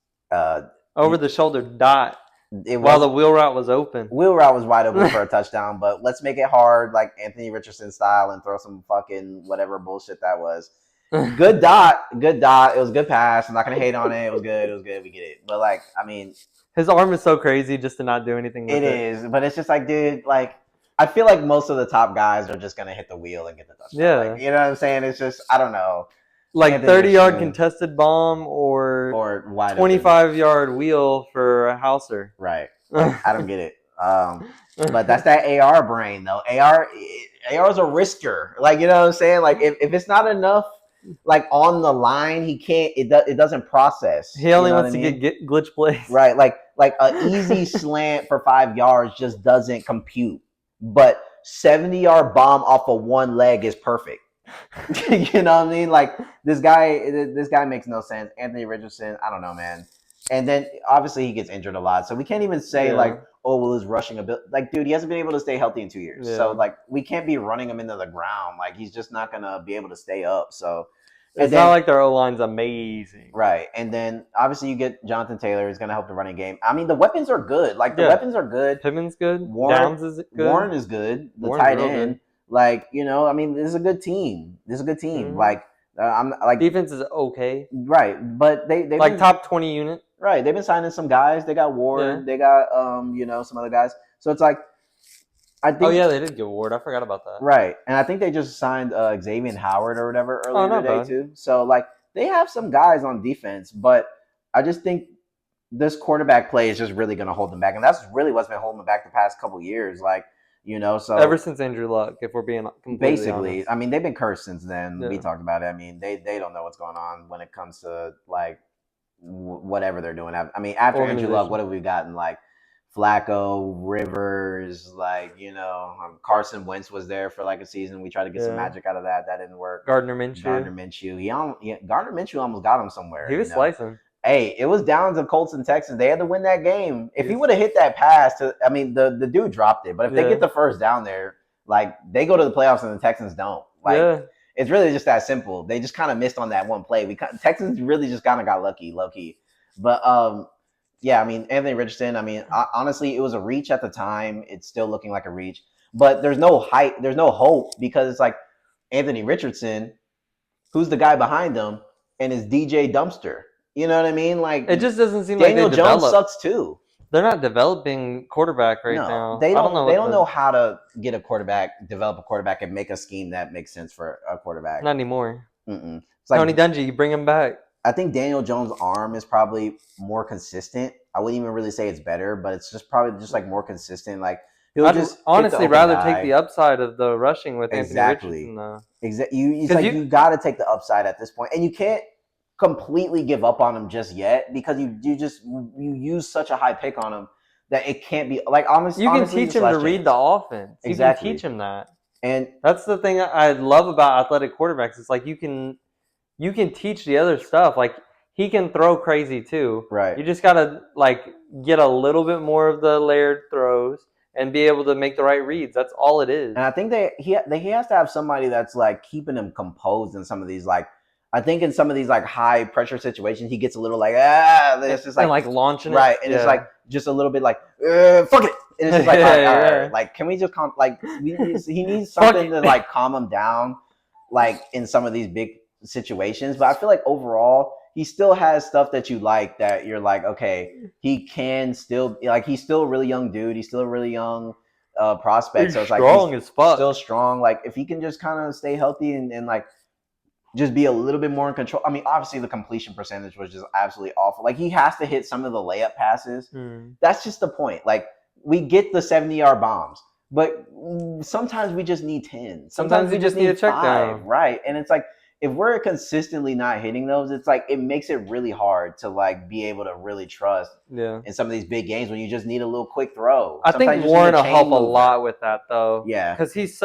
Over the shoulder dot. While the wheel route was open. Wheel route was wide open for a touchdown, but let's make it hard, like Anthony Richardson style, and throw some fucking whatever bullshit that was. Good dot. It was a good pass. I'm not gonna hate on it. It was good. We get it. But like, I mean, his arm is so crazy just to not do anything with it. It is, but it's just like, dude, like I feel like most of the top guys are just gonna hit the wheel and get the touchdown. Yeah, like, you know what I'm saying? It's just, I don't know. Like 30-yard contested bomb or 25-yard wheel for a houser. Right. Like, I don't get it. But that's that AR brain though. AR is a risker. Like, you know what I'm saying? Like if it's not enough like on the line, he can't. It doesn't process. He only wants to get glitch plays. Right. Like an easy slant for 5 yards just doesn't compute. But 70-yard bomb off of one leg is perfect. You know what I mean? Like this guy makes no sense. Anthony Richardson, I don't know, man. And then obviously he gets injured a lot, so we can't even say like, oh, well, he's rushing a bit. Like, dude, he hasn't been able to stay healthy in 2 years. Yeah. So like, we can't be running him into the ground. Like, he's just not gonna be able to stay up. So it's not like their O-line's amazing, right? And then obviously you get Jonathan Taylor, who's gonna help the running game. I mean, the weapons are good. Like the weapons are good. Pittman's good. Downs is good. Warren is good. The tight end. Good. Like, you know, I mean, this is a good team. Mm-hmm. Like, I'm like defense is okay, right? But they like top 20 unit, right? They've been signing some guys. They got Ward. They got some other guys. So it's like, I think. Oh yeah, they did get Ward. I forgot about that. Right, and I think they just signed Xavier Howard or whatever earlier today too. So like, they have some guys on defense, but I just think this quarterback play is just really going to hold them back, and that's really what's been holding them back the past couple of years. Like. You know, so ever since Andrew Luck, if we're being completely honest. I mean, they've been cursed since then. Yeah. We talked about it. I mean, they don't know what's going on when it comes to like whatever they're doing. I mean, after Andrew Luck, what have we gotten? Like Flacco, Rivers, like Carson Wentz was there for like a season. We tried to get some magic out of that. That didn't work. Gardner Minshew. Gardner Minshew almost got him somewhere. He was slicing. Hey, it was down to Colts and Texans. They had to win that game. If he would have hit that pass the dude dropped it. But if they get the first down there, like they go to the playoffs and the Texans don't. Like it's really just that simple. They just kind of missed on that one play. Texans really just kind of got lucky, low key. But yeah, I mean Anthony Richardson. I mean honestly, it was a reach at the time. It's still looking like a reach, but there's no hype. There's no hope because it's like Anthony Richardson, who's the guy behind him, and is DJ Dumpster. You know what I mean? Like it just doesn't seem Daniel like Jones sucks too. They're not developing quarterback now. They don't know how to get a quarterback, develop a quarterback, and make a scheme that makes sense for a quarterback. Not anymore. It's like, Tony Dungy, you bring him back. I think Daniel Jones' arm is probably more consistent. I wouldn't even really say it's better, but it's just probably just like more consistent. Like I'd just honestly rather take the upside of the rushing with Anthony Richardson. Though. Exactly. You got to take the upside at this point, and you can't completely give up on him just yet because you use such a high pick on him that it can't be like honestly. You can teach him to read the offense. Exactly. You can teach him that, and that's the thing I love about athletic quarterbacks. It's like you can teach the other stuff. Like he can throw crazy too. Right. You just gotta like get a little bit more of the layered throws and be able to make the right reads. That's all it is. And I think he has to have somebody that's like keeping him composed in some of these like. I think in some of these like high pressure situations, he gets a little like it's just like launching right, and it's like just a little bit like fuck it, and it's just like all right. Like can we just he needs something to like calm him down, like in some of these big situations. But I feel like overall he still has stuff that you like that you're like okay, he can still like he's still a really young dude, he's still a really young prospect, he's so it's strong like as fuck, still strong. Like if he can just kind of stay healthy and like. Just be a little bit more in control. I mean, obviously the completion percentage was just absolutely awful. Like he has to hit some of the layup passes. That's just the point. Like we get the 70-yard bombs, but sometimes we just need 10. Sometimes we just need a check 5, down. Right? And it's like if we're consistently not hitting those, it's like it makes it really hard to like be able to really trust in some of these big games when you just need a little quick throw. I think Warren will help a lot with that though. Yeah. Because he's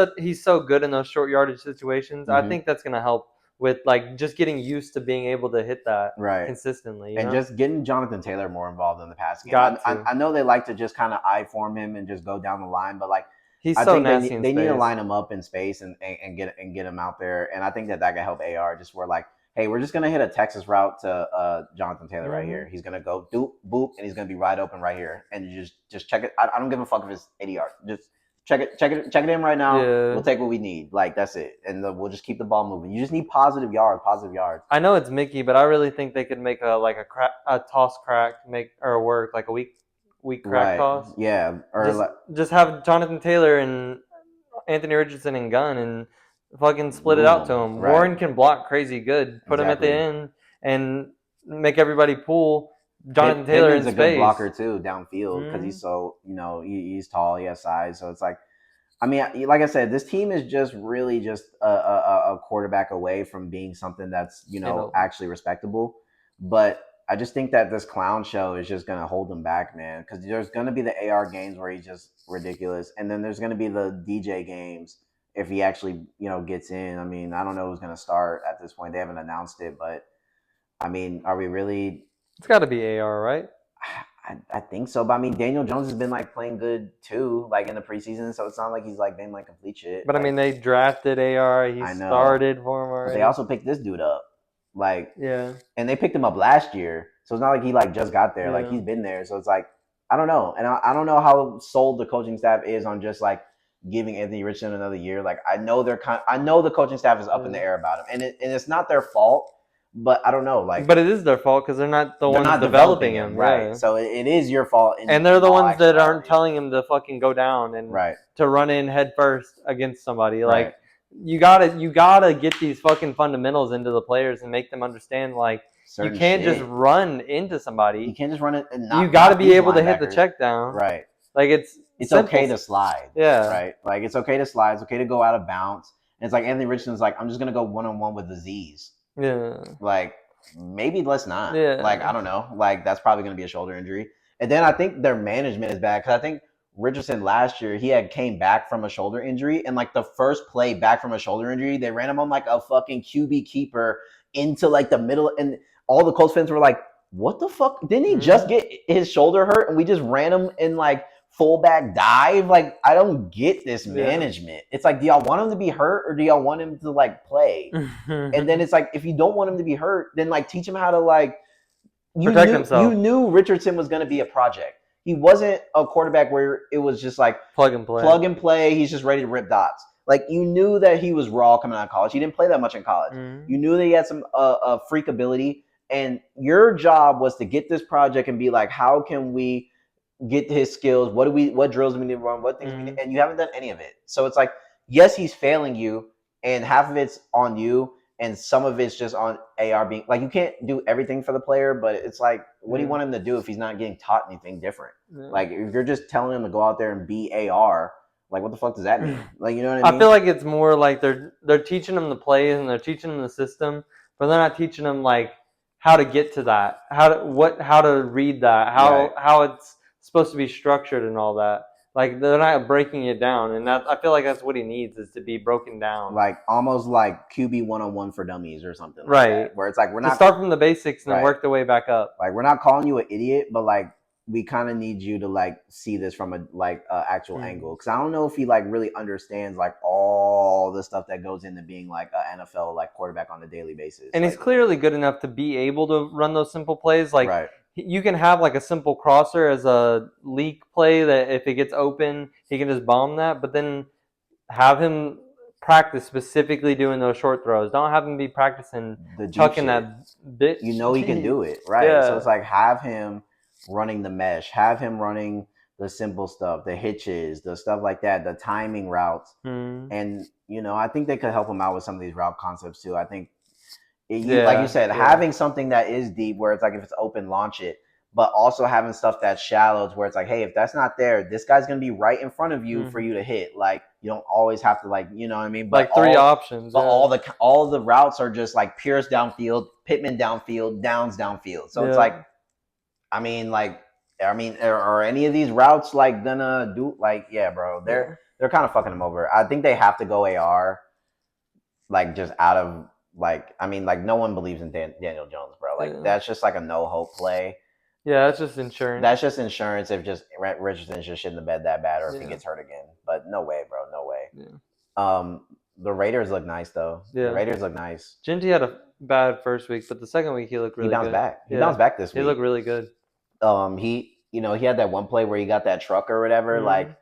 so good in those short yardage situations. I think that's gonna help with like just getting used to being able to hit that consistently. And just getting Jonathan Taylor more involved in the passing game. I know they like to just kind of eye form him and just go down the line, but like he's so nasty they need to line him up in space and get him out there. And I think that can help AR just where like, hey, we're just gonna hit a Texas route to Jonathan Taylor right here. He's gonna go doop boop and he's gonna be right open right here. And you just check it. I don't give a fuck if it's 80 yards. Just check it in right now. Yeah. We'll take what we need. Like that's it, and we'll just keep the ball moving. You just need positive yards. I know it's Mickey, but I really think they could make a toss crack work like a weak crack toss. Yeah, or just have Jonathan Taylor and Anthony Richardson and Gunn and fucking split it out to him. Right. Warren can block crazy good. Put him at the end and make everybody pull. Jonathan Taylor is a good blocker too downfield because he's so he's tall, he has size, so it's like I mean, like I said, this team is just really just a quarterback away from being something that's actually respectable. But I just think that this clown show is just gonna hold him back, man, because there's gonna be the AR games where he's just ridiculous, and then there's gonna be the DJ games if he actually gets in. I mean, I don't know who's gonna start at this point. They haven't announced it, but I mean, are we really? It's got to be AR, right? I think so, but I mean, Daniel Jones has been like playing good too, like in the preseason. So it's not like he's like been like complete shit. But I mean, they drafted AR. He started for him already. But they also picked this dude up, like and they picked him up last year. So it's not like he like just got there. Like he's been there. So it's like I don't know, and I don't know how sold the coaching staff is on just like giving Anthony Richardson another year. Like I know the coaching staff is up in the air about him, and it's not their fault. But I don't know, like. But it is their fault because they're not the ones developing him, right? So it is your fault, and they're the ones that aren't telling him to fucking go down and to run in head first against somebody. Like you gotta get these fucking fundamentals into the players and make them understand. Like you can't just run into somebody. You can't just run it. And you got to be able to hit the check down, right? Like it's okay to slide, right? Like it's okay to slide. It's okay to go out of bounds. And it's like Anthony Richardson's like, I'm just gonna go 1-on-1 with the Z's. Yeah. Like maybe let's not. Yeah. Like I don't know. Like that's probably gonna be a shoulder injury. And then I think their management is bad because I think Richardson last year he had came back from a shoulder injury, and like the first play back from a shoulder injury, they ran him on like a fucking QB keeper into like the middle, and all the Colts fans were like, "What the fuck? Didn't he just get his shoulder hurt, and we just ran him in like fullback dive?" Like, I don't get this management. It's like, do y'all want him to be hurt or do y'all want him to like play? And then it's like, if you don't want him to be hurt, then like teach him how to like protect himself. You knew Richardson was going to be a project. He wasn't a quarterback where it was just like plug and play. Plug and play. He's just ready to rip dots. Like, you knew that he was raw coming out of college. He didn't play that much in college. You knew that he had some freak ability, and your job was to get this project and be like, how can we get his skills? What drills do we need to run? What things we need? And you haven't done any of it. So it's like, yes, he's failing you, and half of it's on you, and some of it's just on AR being like, you can't do everything for the player, but it's like, what do you want him to do if he's not getting taught anything different? Like, if you're just telling him to go out there and be AR, like, what the fuck does that mean? Like, you know what I mean? I feel like it's more like they're teaching him the plays and they're teaching him the system, but they're not teaching him like how to get to that, how to read that, how it's supposed to be structured and all that. Like, they're not breaking it down, and that I feel like that's what he needs, is to be broken down. Like, almost like QB 101 for dummies or something like right that, where it's like, we're not to start from the basics and then work the way back up. Like, we're not calling you an idiot, but like, we kind of need you to like see this from a like actual angle, because I don't know if he like really understands like all the stuff that goes into being like an NFL like quarterback on a daily basis. And like, he's clearly good enough to be able to run those simple plays. Like, you can have like a simple crosser as a leak play that if it gets open, he can just bomb that. But then have him practice specifically doing those short throws. Don't have him be practicing the chucking that bitch. You know he can do it, right? Yeah. So it's like, have him running the mesh, have him running the simple stuff, the hitches, the stuff like that, the timing routes. And, you know, I think they could help him out with some of these route concepts too. I think, like you said, having something that is deep where it's like, if it's open, launch it, but also having stuff that's shallow where it's like, hey, if that's not there, this guy's going to be right in front of you for you to hit. Like, you don't always have to, like, you know what I mean? But like three options. But all the routes are just like Pierce downfield, Pittman downfield, Downs downfield. So it's like, I mean, are any of these routes like gonna do like, yeah, bro, they're kind of fucking him over. I think they have to go AR, like, just out of like, I mean, like, no one believes in Daniel Jones, bro. Like, that's just like a no hope play. Yeah, that's just insurance. That's just insurance if just Richardson's just shitting the bed that bad, or if he gets hurt again. But no way, bro, no way. Yeah. The Raiders look nice though. Yeah, the Raiders look nice. Ginty had a bad first week, but the second week he looked really good. He bounced back. He bounced back this week. He looked really good. He had that one play where he got that truck or whatever. Like,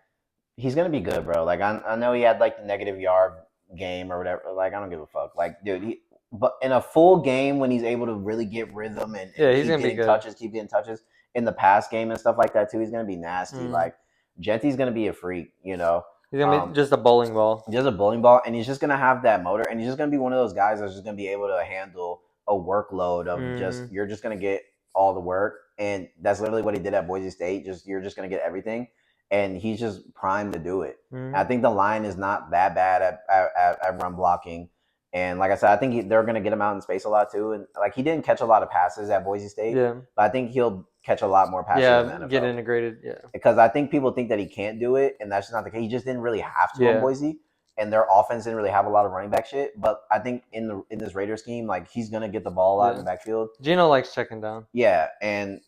he's gonna be good, bro. Like, I know he had like the negative yard game or whatever. Like, I don't give a fuck. Like, dude, but in a full game when he's able to really get rhythm and he's gonna be good. Keep getting touches in the pass game and stuff like that too. He's gonna be nasty. Like, Genty's gonna be a freak, you know. He's gonna be just a bowling ball. Just a bowling ball, and he's just gonna have that motor, and he's just gonna be one of those guys that's just gonna be able to handle a workload of just, you're just gonna get all the work, and that's literally what he did at Boise State. You're just gonna get everything, and he's just primed to do it. I think the line is not that bad at run blocking. And like I said, I think they're going to get him out in space a lot too. And like, he didn't catch a lot of passes at Boise State, but I think he'll catch a lot more passes in the NFL. Get integrated, Because I think people think that he can't do it, and that's just not the case. He just didn't really have to in Boise, and their offense didn't really have a lot of running back shit. But I think in this Raider scheme, like, he's going to get the ball out in the backfield. Geno likes checking down. Yeah, and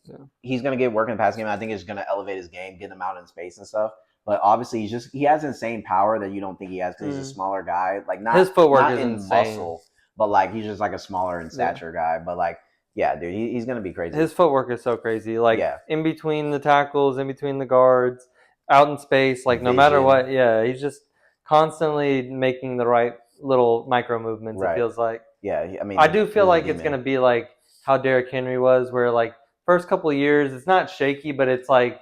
he's going to get work in the passing game. I think it's going to elevate his game, get him out in space and stuff. But obviously, he has insane power that you don't think he has, because he's a smaller guy. Like, not his footwork not is in insane. Muscle, but like, he's just like a smaller in stature guy. But like, yeah, dude, he's gonna be crazy. His footwork is so crazy. Like, in between the tackles, in between the guards, out in space. Like, no matter what, he's just constantly making the right little micro movements. It feels like. Yeah, I mean, I do feel like it's gonna be like how Derrick Henry was, where like first couple of years, it's not shaky, but it's like,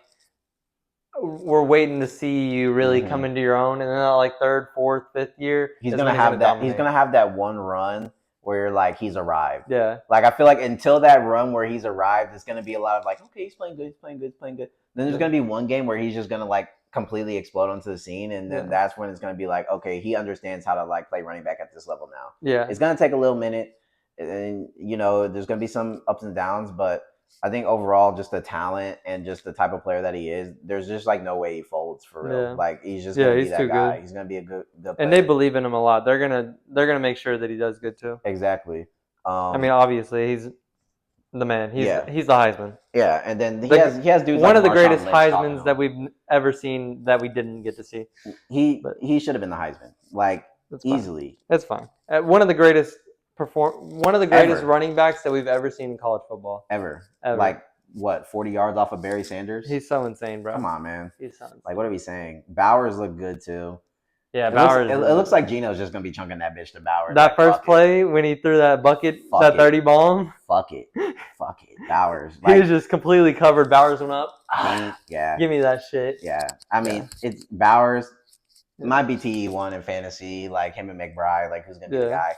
we're waiting to see you really come into your own, and then like third, fourth, fifth year, he's gonna have that. He's gonna have that one run where like he's arrived. Yeah. Like, I feel like until that run where he's arrived, it's gonna be a lot of like, okay, he's playing good, he's playing good, he's playing good. Then there's gonna be one game where he's just gonna like completely explode onto the scene, and then that's when it's gonna be like, okay, he understands how to like play running back at this level now. Yeah. It's gonna take a little minute, and you know, there's gonna be some ups and downs, but I think overall, just the talent and just the type of player that he is, there's just like no way he folds for real. Yeah. Like he's just Yeah, gonna be he's that too guy. good. He's gonna be a good player. And they believe in him a lot. They're gonna make sure that he does good too. Exactly. I mean, obviously he's the man. He's Yeah. he's the Heisman. Yeah, and then he has dudes One like of the Marshawn greatest Lynch talking Heismans to that him. we've ever seen that we didn't get to see. But He should have been the Heisman, like that's fine. easily. That's fine. One of the greatest Ever. running backs that we've ever seen in college football. Ever. Ever. Like what? 40 yards off of Barry Sanders. He's so insane, bro. Come on, man. He's so insane. Like what are we saying? Bowers looked good too. Yeah, Bowers. It looks like Gino's just gonna be chunking that bitch to Bowers. That like, first play when he threw that bucket, Fuck that it. 30 bomb. Fuck it. Bowers. He was just completely covered. Bowers went up. Yeah. Give me that shit. Yeah. I mean, it's Bowers. Might be TE1 in fantasy, like him and McBride, like who's gonna be the guy.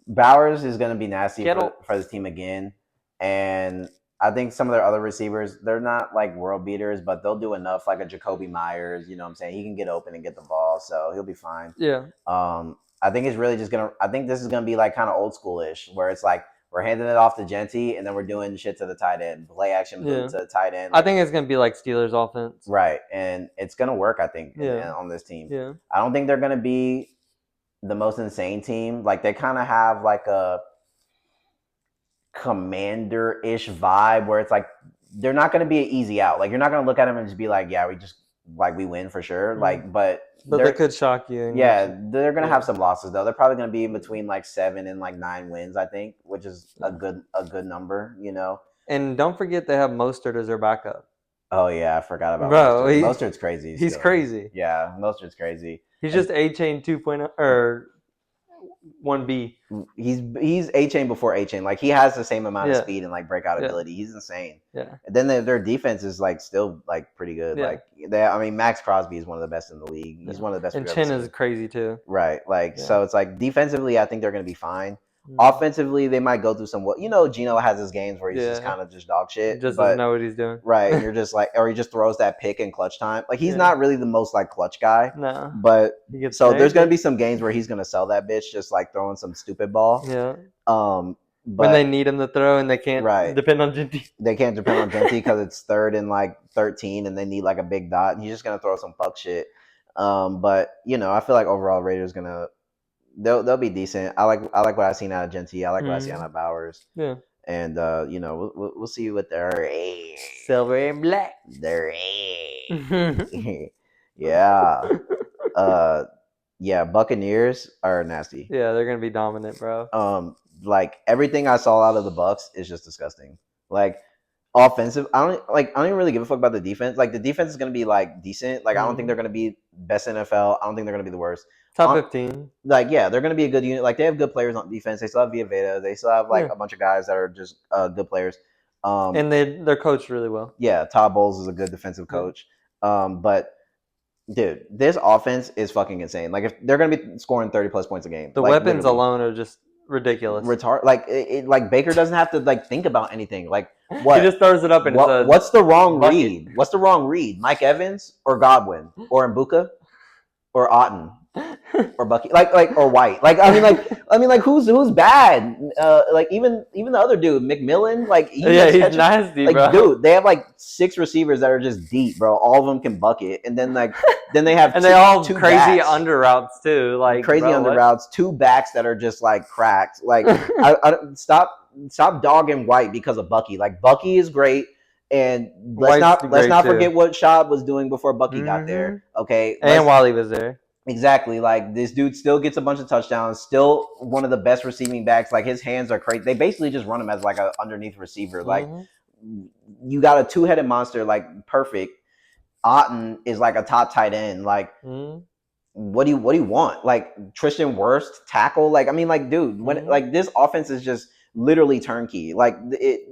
Bowers is gonna be nasty for this team again, and I think some of their other receivers, they're not like world beaters, but they'll do enough, like a Jacoby Myers. You know what I'm saying? He can get open and get the ball, so he'll be fine. Yeah. I think it's really just gonna. I think this is gonna be like kind of old schoolish, where it's like we're handing it off to Genty, and then we're doing shit to the tight end, play action boot to the tight end. I think it's gonna be like Steelers offense, right? And it's gonna work. I think on this team. Yeah. I don't think they're gonna be the most insane team. Like they kind of have like a commander-ish vibe where it's like they're not going to be an easy out. Like you're not going to look at them and just be like, yeah, we win for sure. Mm-hmm. Like, but they could shock you. Yeah, they're going to have some losses though. They're probably going to be in between like 7 and like 9 wins, I think, which is a good number, you know. And don't forget they have Mostert as their backup. Oh yeah, I forgot about Mostert. Mostert's crazy. He's crazy. Yeah, Mostert's crazy. He's just A-Chain 2.0 or 1B. He's A-Chain before A-Chain. Like he has the same amount of speed and like breakout ability. He's insane. Yeah. And then their defense is like still like pretty good. Yeah. Like Max Crosby is one of the best in the league. He's one of the best. And Chin is crazy too. Right. Like so it's like defensively I think they're gonna be fine. Offensively, they might go through some. Gino has his games where he's just kind of just dog shit. Just doesn't know what he's doing. Right. And you're just like, or he just throws that pick in clutch time. Like he's not really the most like clutch guy. No. But so there's gonna be some games where he's gonna sell that bitch just like throwing some stupid ball. Yeah. But when they need him to throw and they can't depend on Genty. They can't depend on Genty because it's 3rd and like 13 and they need like a big dot. And he's just gonna throw some fuck shit. But I feel like overall Raiders gonna. They'll be decent. I like what I've seen out of Genty. I like what I see out of Bowers. Yeah. And we'll see what their silver and black. Their yeah. Buccaneers are nasty. Yeah, they're gonna be dominant, bro. Like everything I saw out of the Bucs is just disgusting. Like offensive, I don't even really give a fuck about the defense. Like the defense is gonna be like decent. Like I don't think they're gonna be best NFL. I don't think they're gonna be the worst. Top 15. Like, yeah, they're going to be a good unit. Like, they have good players on defense. They still have Villa. They still have, like, a bunch of guys that are just good players. And they're coached really well. Yeah, Todd Bowles is a good defensive coach. But, dude, this offense is fucking insane. Like, if they're going to be scoring 30-plus points a game. The weapons alone are just ridiculous. Like, Baker doesn't have to, like, think about anything. Like, what? He just throws it up and what's the wrong read? What's the wrong read? Mike Evans or Godwin or Mbuka or Otten? Or Bucky, or White, who's bad? Like even the other dude, McMillan, he's nasty, like, bro. Dude, they have like 6 receivers that are just deep, bro. All of them can bucket, and then they have and they all two crazy under routes too, routes. 2 backs that are just like cracked. Like I stop dogging White because of Bucky. Like Bucky is great. And let's not forget what Schaub was doing before Bucky got there. Okay, and while he was there. Exactly. Like this dude still gets a bunch of touchdowns, still one of the best receiving backs. Like his hands are crazy. They basically just run him as like an underneath receiver. Like you got a 2-headed monster, like perfect. Otten is like a top tight end. Like what do you want? Like Tristan Wirfs tackle? Like dude, when like this offense is just literally turnkey. Like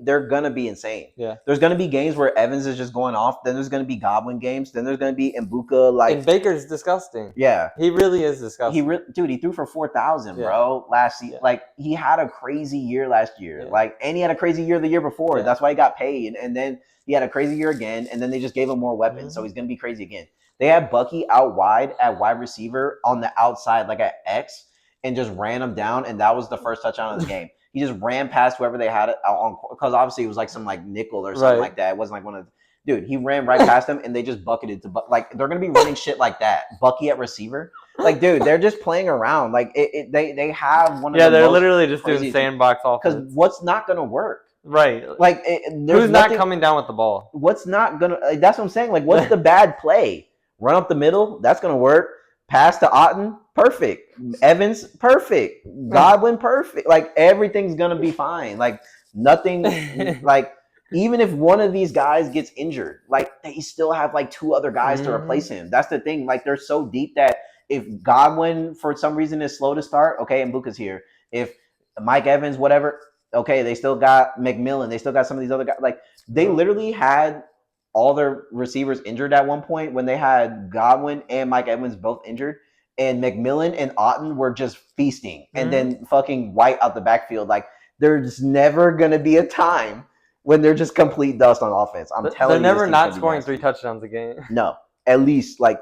they're gonna be insane. Yeah. There's gonna be games where Evans is just going off. Then there's gonna be Godwin games. Then there's gonna be Mbuka. And Baker's disgusting. Yeah. He really is disgusting. He threw for 4,000, bro. Last season, like he had a crazy year last year. Yeah. And he had a crazy year the year before. Yeah. That's why he got paid. And then he had a crazy year again. And then they just gave him more weapons, so he's gonna be crazy again. They had Bucky out wide at wide receiver on the outside, like at X, and just ran him down. And that was the first touchdown of the game. He just ran past whoever they had it on, because obviously it was like some like nickel or something Right. like that. It wasn't like one of dude. He ran right past them and they just bucketed to like they're gonna be running shit like that. Bucky at receiver, like dude, they're just playing around. Like they have one of Yeah, the they're most literally just doing crazy sandbox because offense. what's not gonna work? Right. Like there's Who's not nothing. coming down with the ball? What's not gonna? That's what I'm saying. Like what's the bad play? Run up the middle. That's gonna work. Pass to Otton, perfect. Evans, perfect. Godwin, perfect. Like everything's gonna be fine. Like nothing. Like even if one of these guys gets injured, like they still have like two other guys to replace him. That's the thing. Like they're so deep that if Godwin for some reason is slow to start, okay, and Buka's here. If Mike Evans, whatever, okay, they still got McMillan. They still got some of these other guys. Like they literally had all their receivers injured at one point when they had Godwin and Mike Evans both injured, and McMillan and Otton were just feasting, and then fucking White out the backfield. Like there's never gonna be a time when they're just complete dust on offense. I'm telling you, they're never not be scoring nasty. 3 touchdowns a game. No, at least like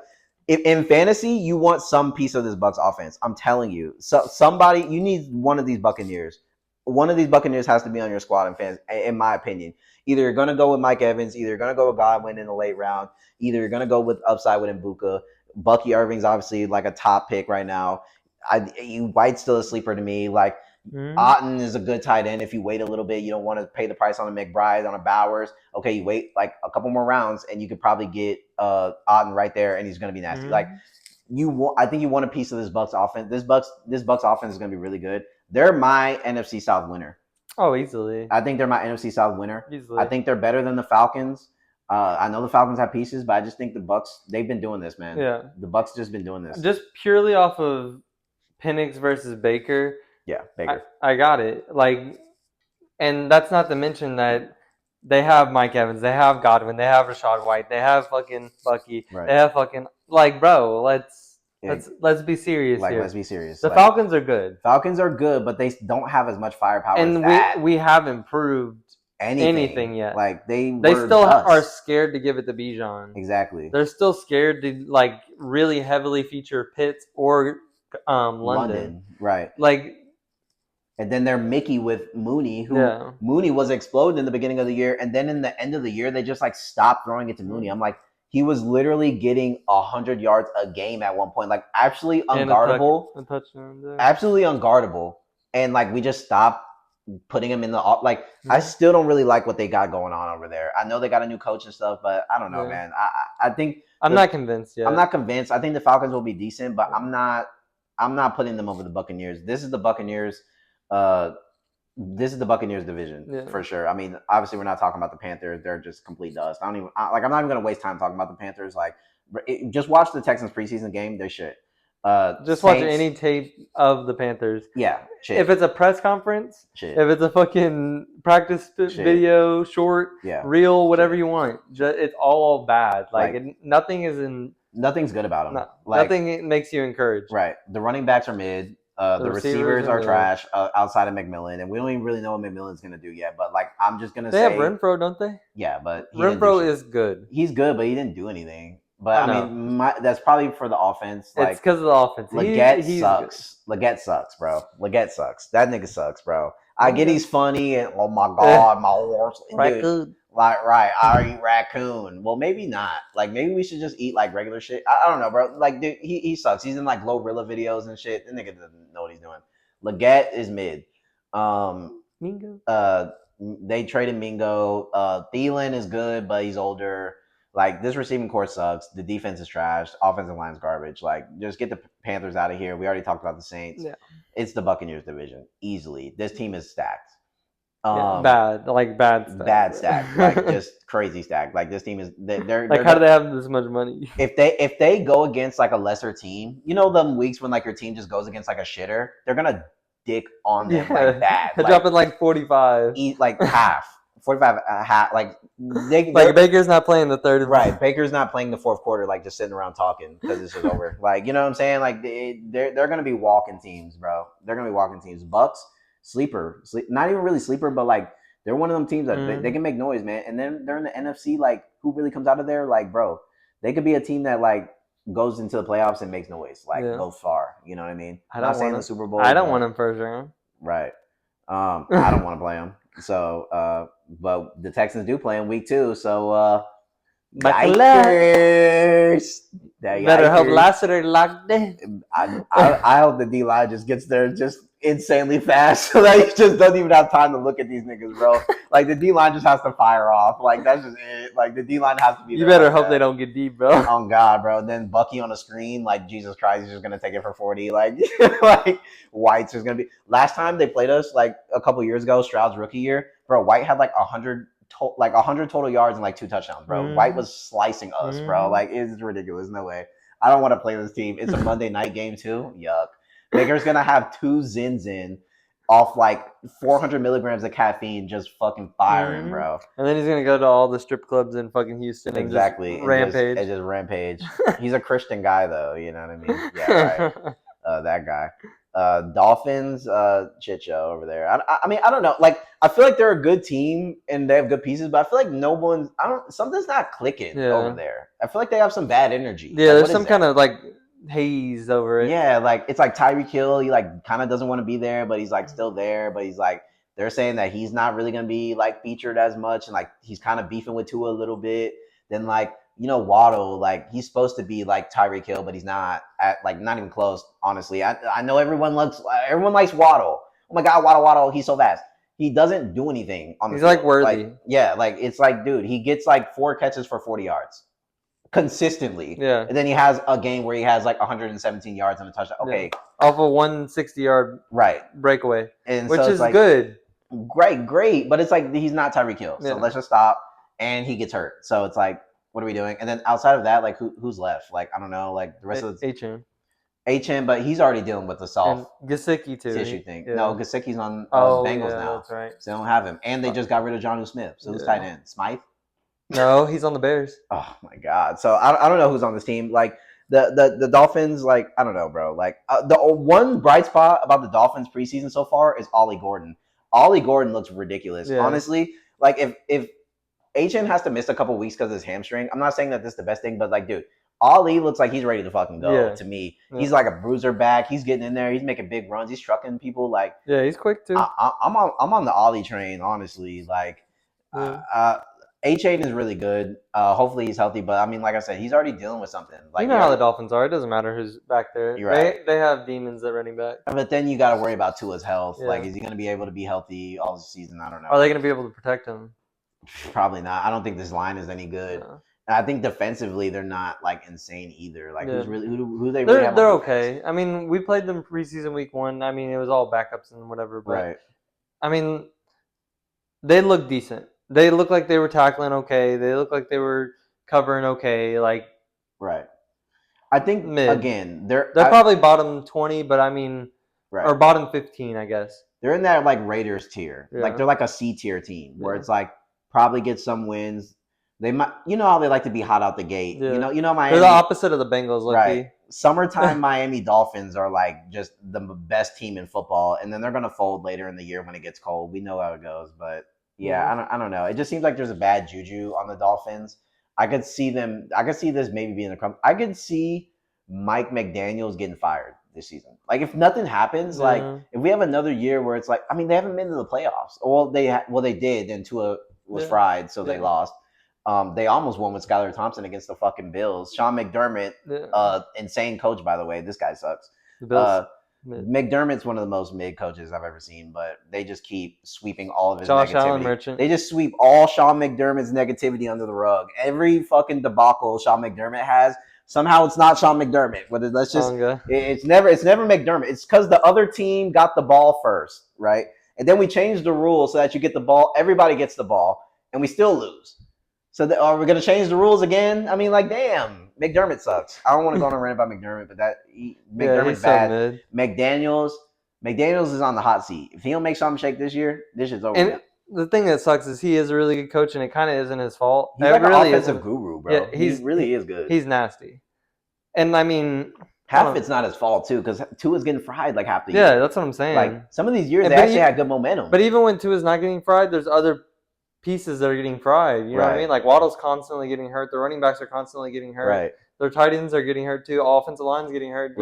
if in fantasy you want some piece of this Bucks offense. I'm telling you, so somebody you need one of these Buccaneers. One of these Buccaneers has to be on your squad in fans, in my opinion. Either you're going to go with Mike Evans, either you're going to go with Godwin in the late round, either you're going to go with upside with Mbuka. Bucky Irving's obviously like a top pick right now. White's still a sleeper to me. Like Otton is a good tight end. If you wait a little bit, you don't want to pay the price on a McBride, on a Bowers. Okay, you wait like a couple more rounds, and you could probably get Otton right there, and he's going to be nasty. Like I think you want a piece of this Bucks offense. This Bucks offense is going to be really good. They're my NFC South winner. Oh, easily. I think they're my NFC South winner. Easily. I think they're better than the Falcons. I know the Falcons have pieces, but I just think the Bucks, they've been doing this, man. Yeah. The Bucks just been doing this. Just purely off of Penix versus Baker. Yeah, Baker. I got it. Like, and that's not to mention that they have Mike Evans, they have Godwin, they have Rashad White, they have fucking Bucky, Right. They have fucking bro. Let's be serious here. Let's be serious. The Falcons are good. Falcons are good, but they don't have as much firepower. And we haven't proved anything yet. Like they still are scared to give it to Bijan. Exactly. They're still scared to like really heavily feature Pitts or London. Right. Like. And then they're Mickey with Mooney, who Mooney was exploding in the beginning of the year, and then in the end of the year they just like stopped throwing it to Mooney. I'm like, he was literally getting 100 yards a game at one point, like absolutely unguardable, a touchdown. Yeah. Absolutely unguardable, and like we just stopped putting him in the like. I still don't really like what they got going on over there. I know they got a new coach and stuff, but I don't know, man. I think I'm not convinced yet. I'm not convinced. I think the Falcons will be decent, but I'm not putting them over the Buccaneers. This is the Buccaneers. This is the Buccaneers division for sure. I mean, obviously, we're not talking about the Panthers; they're just complete dust. I'm not even going to waste time talking about the Panthers. Like, just watch the Texans preseason game; they're shit. Just watch any tape of the Panthers. Yeah, shit. If it's a press conference, shit. If it's a fucking practice video, short, reel, whatever you want, it's all bad. Nothing's good about them. Nothing makes you encouraged. Right. The running backs are mid. The receivers are trash outside of McMillan, and we don't even really know what McMillan's going to do yet. But like, I'm just going to say they have Renfro, don't they? Yeah, but Renfro is good. He's good, but he didn't do anything. But I mean, that's probably for the offense. Like, it's because of the offense. Leggett sucks. Good. Leggett sucks, bro. Leggett sucks. That nigga sucks, bro. I get he's funny and oh my god, my horse. Dude, right. I eat raccoon. Well, maybe not. Like maybe we should just eat like regular shit. I don't know, bro. Like dude, he sucks. He's in like Glorilla videos and shit. The nigga doesn't know what he's doing. Leggett is mid. Mingo. They traded Mingo. Thielen is good, but he's older. Like this receiving core sucks. The defense is trash. Offensive line is garbage. Like just get the Panthers out of here. We already talked about the Saints. Yeah. It's the Buccaneers division easily. This team is stacked. Bad stack, like just crazy stack. Like this team is they're how do they have this much money? If they go against like a lesser team, you know them weeks when like your team just goes against like a shitter, they're gonna dick on them like that. They're dropping like 45. Eat like half. 45 half, like Baker's not playing the third. Right, Baker's not playing the fourth quarter, like just sitting around talking because this is over. Like you know what I'm saying? Like they're gonna be walking teams, bro. They're gonna be walking teams. Bucks sleeper, not even really sleeper, but like they're one of them teams that they can make noise, man. And then they're in the NFC. Like who really comes out of there? Like bro, they could be a team that like goes into the playoffs and makes noise, like goes far. You know what I mean? I'm not saying the Super Bowl. I don't want them first round. Right. I don't want to play him. So, but the Texans do play in week 2. So, yikers! That Better hope yikers. Lassiter locked in. I hope the D line just gets there just insanely fast, so that he just doesn't even have time to look at these niggas, bro. Like the D line just has to fire off. Like that's just it. Like the D line has to be. You there better like hope that. they don't get deep, bro. Oh God, bro. Then Bucky on the screen, like Jesus Christ, he's just gonna take it for 40. Like, like White's just gonna be. Last time they played us, like a couple years ago, Stroud's rookie year, bro. White had like 100, like 100 total yards and like 2 touchdowns, bro. White was slicing us, bro. Like it's ridiculous. No way. I don't want to play this team. It's a Monday night game too. Yuck. Baker's gonna have 2 Zins in off like 400 milligrams of caffeine, just fucking firing, bro. And then he's gonna go to all the strip clubs in fucking Houston and exactly just rampage. And just rampage. He's a Christian guy though, you know what I mean? Yeah, right. That guy. Dolphins, shit show over there. I mean, I don't know. Like, I feel like they're a good team and they have good pieces, but I feel like no one's. Something's not clicking over there. I feel like they have some bad energy. Yeah, like, there's some kind of like haze over it. Yeah, like it's like Tyreek Hill. He like kind of doesn't want to be there, but he's like still there. But he's like they're saying that he's not really gonna be like featured as much, and like he's kind of beefing with Tua a little bit. Then like Waddle, like he's supposed to be like Tyreek Hill, but he's not not even close. Honestly, I know everyone likes Waddle. Oh my God, Waddle, he's so fast. He doesn't do anything on the field. He's like worthy. Like it's like, dude, he gets like 4 catches for 40 yards consistently. Yeah. And then he has a game where he has like 117 yards and a touchdown. Okay. Yeah. Off a 160-yard breakaway. Which is like, good. Great. But it's like he's not Tyreek Hill. So let's just stop. And he gets hurt. So it's like, what are we doing? And then outside of that, like who's left? Like, I don't know, like the rest of the HM, but he's already dealing with the soft Gesicki too tissue thing. Yeah. No, Gesicki's on Bengals now. That's right. So they don't have him. And they just got rid of Jonnu Smith. So who's tight end? Smythe? No, he's on the Bears. Oh my God! So I don't know who's on this team. Like the Dolphins, like I don't know, bro. Like the one bright spot about the Dolphins preseason so far is Ollie Gordon. Ollie Gordon looks ridiculous, honestly. Like if HN has to miss a couple weeks because of his hamstring, I'm not saying that this is the best thing, but like, dude, Ollie looks like he's ready to fucking go. To me, he's like a bruiser back. He's getting in there. He's making big runs. He's trucking people. Like he's quick too. I'm on the Ollie train, honestly. Like. H8 is really good. Hopefully he's healthy, but I mean, like I said, he's already dealing with something. Like, you know how the Dolphins are. It doesn't matter who's back there. You're right. They have demons at running back. But then you got to worry about Tua's health. Yeah. Like, is he going to be able to be healthy all the season? I don't know. Are they going to be able to protect him? Probably not. I don't think this line is any good. No. And I think defensively they're not like insane either. Like who they really have? They're okay. I mean, we played them preseason week 1. I mean, it was all backups and whatever. But, I mean, they look decent. They look like they were tackling okay. They look like they were covering okay. Like, I think again they're probably bottom 20, but I mean, or bottom 15, I guess. They're in that like Raiders tier. Yeah. Like they're like a C tier team where it's like probably get some wins. They might, how they like to be hot out the gate. Yeah. Miami. They're the opposite of the Bengals, right? Summertime Miami Dolphins are like just the best team in football, and then they're gonna fold later in the year when it gets cold. We know how it goes, but. Yeah, I don't know. It just seems like there's a bad juju on the Dolphins. I could see this maybe being a crumb. I could see Mike McDaniels getting fired this season. Like if nothing happens, like if we have another year where it's like, I mean, they haven't been to the playoffs. Well, they did, and Tua was fried, so they lost. They almost won with Skylar Thompson against the fucking Bills. Sean McDermott, insane coach, by the way. This guy sucks. The Bills. McDermott's one of the most mid coaches I've ever seen, but they just keep sweeping all of his negativity. They just sweep all Sean McDermott's negativity under the rug. Every fucking debacle Sean McDermott has, somehow it's not Sean McDermott. But let's just it's never McDermott. It's because the other team got the ball first, right? And then we changed the rules so that you get the ball, everybody gets the ball, and we still lose. So are we going to change the rules again? I mean, like, damn, McDermott sucks. I don't want to go on a rant about McDermott, but McDermott's bad. So McDaniels is on the hot seat. If he don't make something shake this year, this is over. And the thing that sucks is he is a really good coach, and it kind of isn't his fault. He's like really an offensive guru, bro. Yeah, he really is good. He's nasty. And, I mean... Half of it's not his fault, too, because Tua's getting fried like half the year. Yeah, that's what I'm saying. Like, some of these years, they actually had good momentum. But even when Tua's not getting fried, there's other pieces that are getting fried. You know what I mean? Like Waddle's constantly getting hurt. The running backs are constantly getting hurt. Their tight ends are getting hurt too. Offensive line's getting hurt.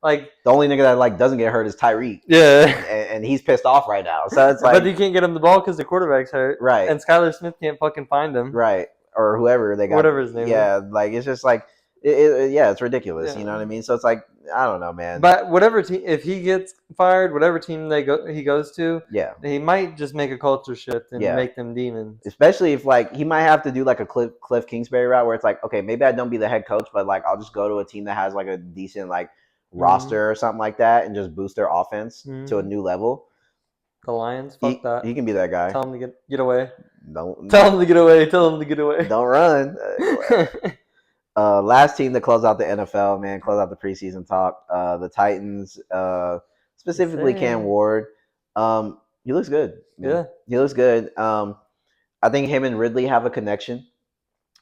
Like the only nigga that like doesn't get hurt is Tyreek. Yeah, and he's pissed off right now. So it's but like, you can't get him the ball because the quarterback's hurt, right, and Skylar Smith can't fucking find him. right, or whoever they got, Whatever his name yeah, like it's just like, yeah, it's ridiculous. Yeah. You know what I mean? So it's like, I don't know, man. But whatever team, if he gets fired, whatever team he goes to, Yeah, he might just make a culture shift and yeah. make them demons. Especially if like he might have to do like a Cliff Kingsbury route where it's like, okay, maybe I don't be the head coach, but like I'll just go to a team that has like a decent like roster or something like that and just boost their offense to a new level. The Lions, fuck that. He can be that guy. Tell him to get away. Don't Tell him to get away. Tell him to get away. Don't run. Last team to close out the NFL, man, close out the preseason talk. The Titans, specifically Cam Ward. He looks good. Man. Yeah, he looks good. I think him and Ridley have a connection.